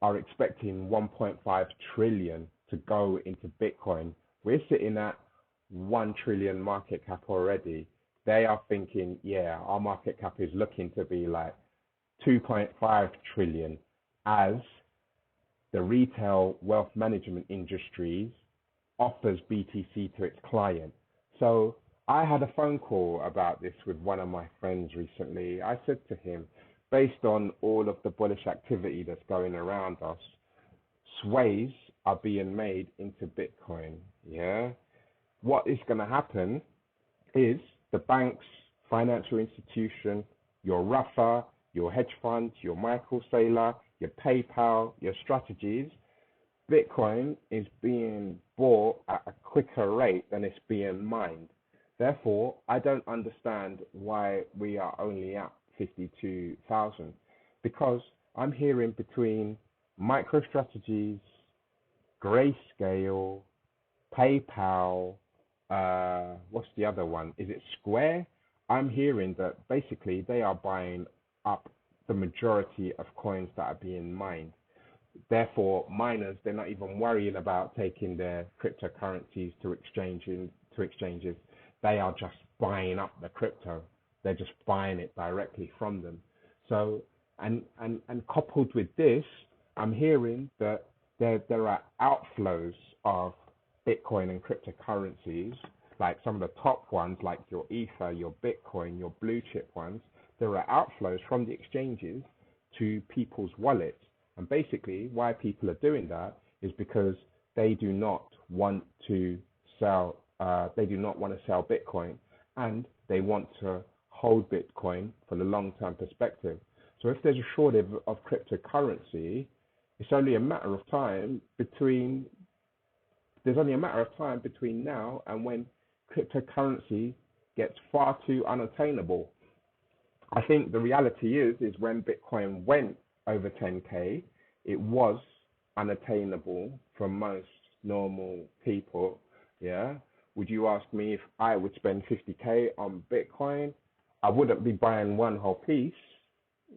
are expecting 1.5 trillion to go into Bitcoin. We're sitting at 1 trillion market cap already. They are thinking, yeah, our market cap is looking to be like 2.5 trillion as the retail wealth management industries offers BTC to its client. So I had a phone call about this with one of my friends recently. I said to him, based on all of the bullish activity that's going around us, sways are being made into Bitcoin. Yeah. What is going to happen is the banks, financial institution, your Ruffer, your hedge funds, your Michael Saylor, your PayPal, your strategies, Bitcoin is being bought at a quicker rate than it's being mined. Therefore, I don't understand why we are only at 52,000, because I'm hearing between MicroStrategies, Grayscale, PayPal, what's the other one? Is it Square? I'm hearing that basically they are buying up the majority of coins that are being mined. Therefore, miners, they're not even worrying about taking their cryptocurrencies to exchanges. They are just buying up the crypto. They're just buying it directly from them. So, and coupled with this, I'm hearing that there are outflows of Bitcoin and cryptocurrencies, like some of the top ones, like your Ether, your Bitcoin, your blue chip ones. There are outflows from the exchanges to people's wallets. And basically, why people are doing that is because they do not want to sell. They do not want to sell Bitcoin, and they want to hold Bitcoin for the long-term perspective. So if there's a shortage of cryptocurrency, it's only a matter of time between. There's only a matter of time between now and when cryptocurrency gets far too unattainable. I think the reality is when Bitcoin went over 10K, it was unattainable for most normal people. Yeah. Would you ask me if I would spend 50K on Bitcoin? I wouldn't be buying one whole piece.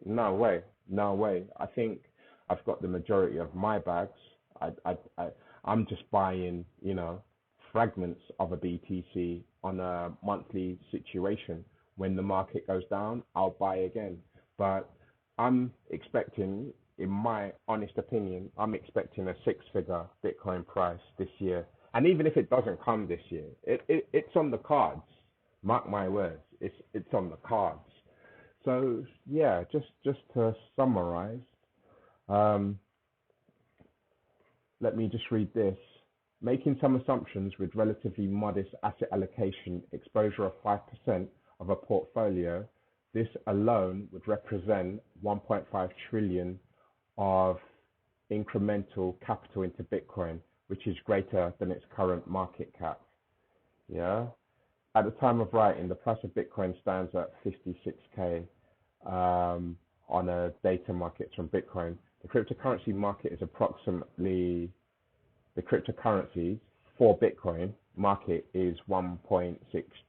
No way. No way. I think I've got the majority of my bags. I'm just buying, fragments of a BTC on a monthly situation. When the market goes down, I'll buy again. But I'm expecting, in my honest opinion, I'm expecting a six-figure Bitcoin price this year. And even if it doesn't come this year, it's on the cards. Mark my words, it's on the cards. So yeah, just to summarize, let me just read this. Making some assumptions with relatively modest asset allocation exposure of 5% of a portfolio, this alone would represent 1.5 trillion of incremental capital into Bitcoin, which is greater than its current market cap. Yeah. At the time of writing, the price of Bitcoin stands at 56K on a data market from Bitcoin. The cryptocurrency market is approximately, the cryptocurrencies for Bitcoin market is 1.6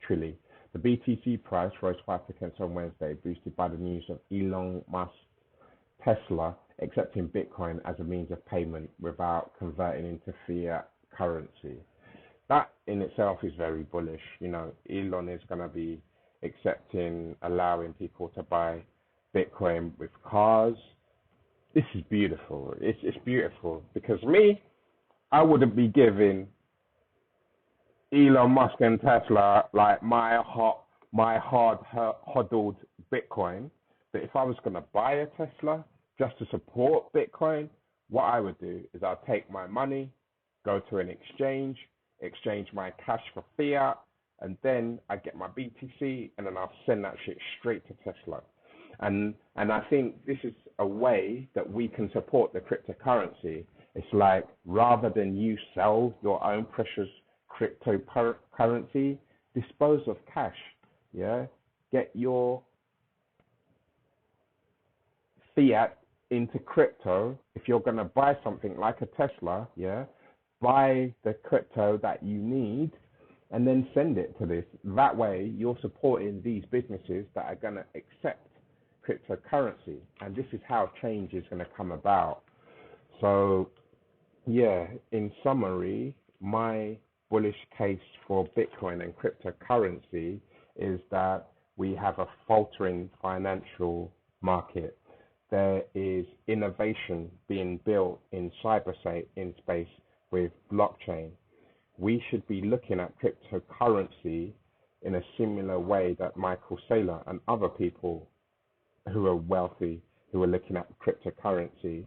trillion. The BTC price rose 5% on Wednesday, boosted by the news of Elon Musk's Tesla accepting Bitcoin as a means of payment without converting into fiat currency. That in itself is very bullish. Elon is going to be allowing people to buy Bitcoin with cars. This is beautiful. It's beautiful because I wouldn't be giving Elon Musk and Tesla like my hard hodled Bitcoin. But if I was going to buy a Tesla just to support Bitcoin, what I would do is I'll take my money, go to an exchange my cash for fiat, and then I get my BTC, and then I'll send that shit straight to Tesla. And I think this is a way that we can support the cryptocurrency. It's like, rather than you sell your own precious cryptocurrency, dispose of cash. Yeah, get your fiat into crypto. If you're going to buy something like a Tesla, yeah, buy the crypto that you need and then send it to this. That way you're supporting these businesses that are going to accept cryptocurrency, and this is how change is going to come about. So yeah, in summary, my bullish case for Bitcoin and cryptocurrency is that we have a faltering financial market. There is innovation being built in cyberspace with blockchain. We should be looking at cryptocurrency in a similar way that Michael Saylor and other people who are wealthy, who are looking at cryptocurrency.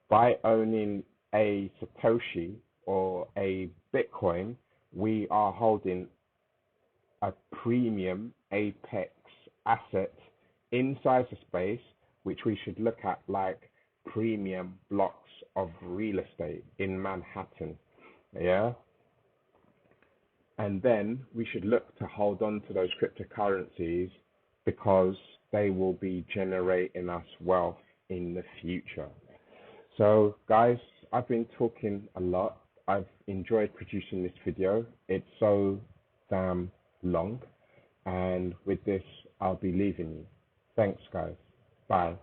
By owning a Satoshi or a Bitcoin, we are holding a premium apex asset in cyberspace, which we should look at like premium blocks of real estate in Manhattan. Yeah. And then we should look to hold on to those cryptocurrencies because they will be generating us wealth in the future. So guys, I've been talking a lot. I've enjoyed producing this video. It's so damn long. And with this, I'll be leaving you. Thanks, guys. Bye.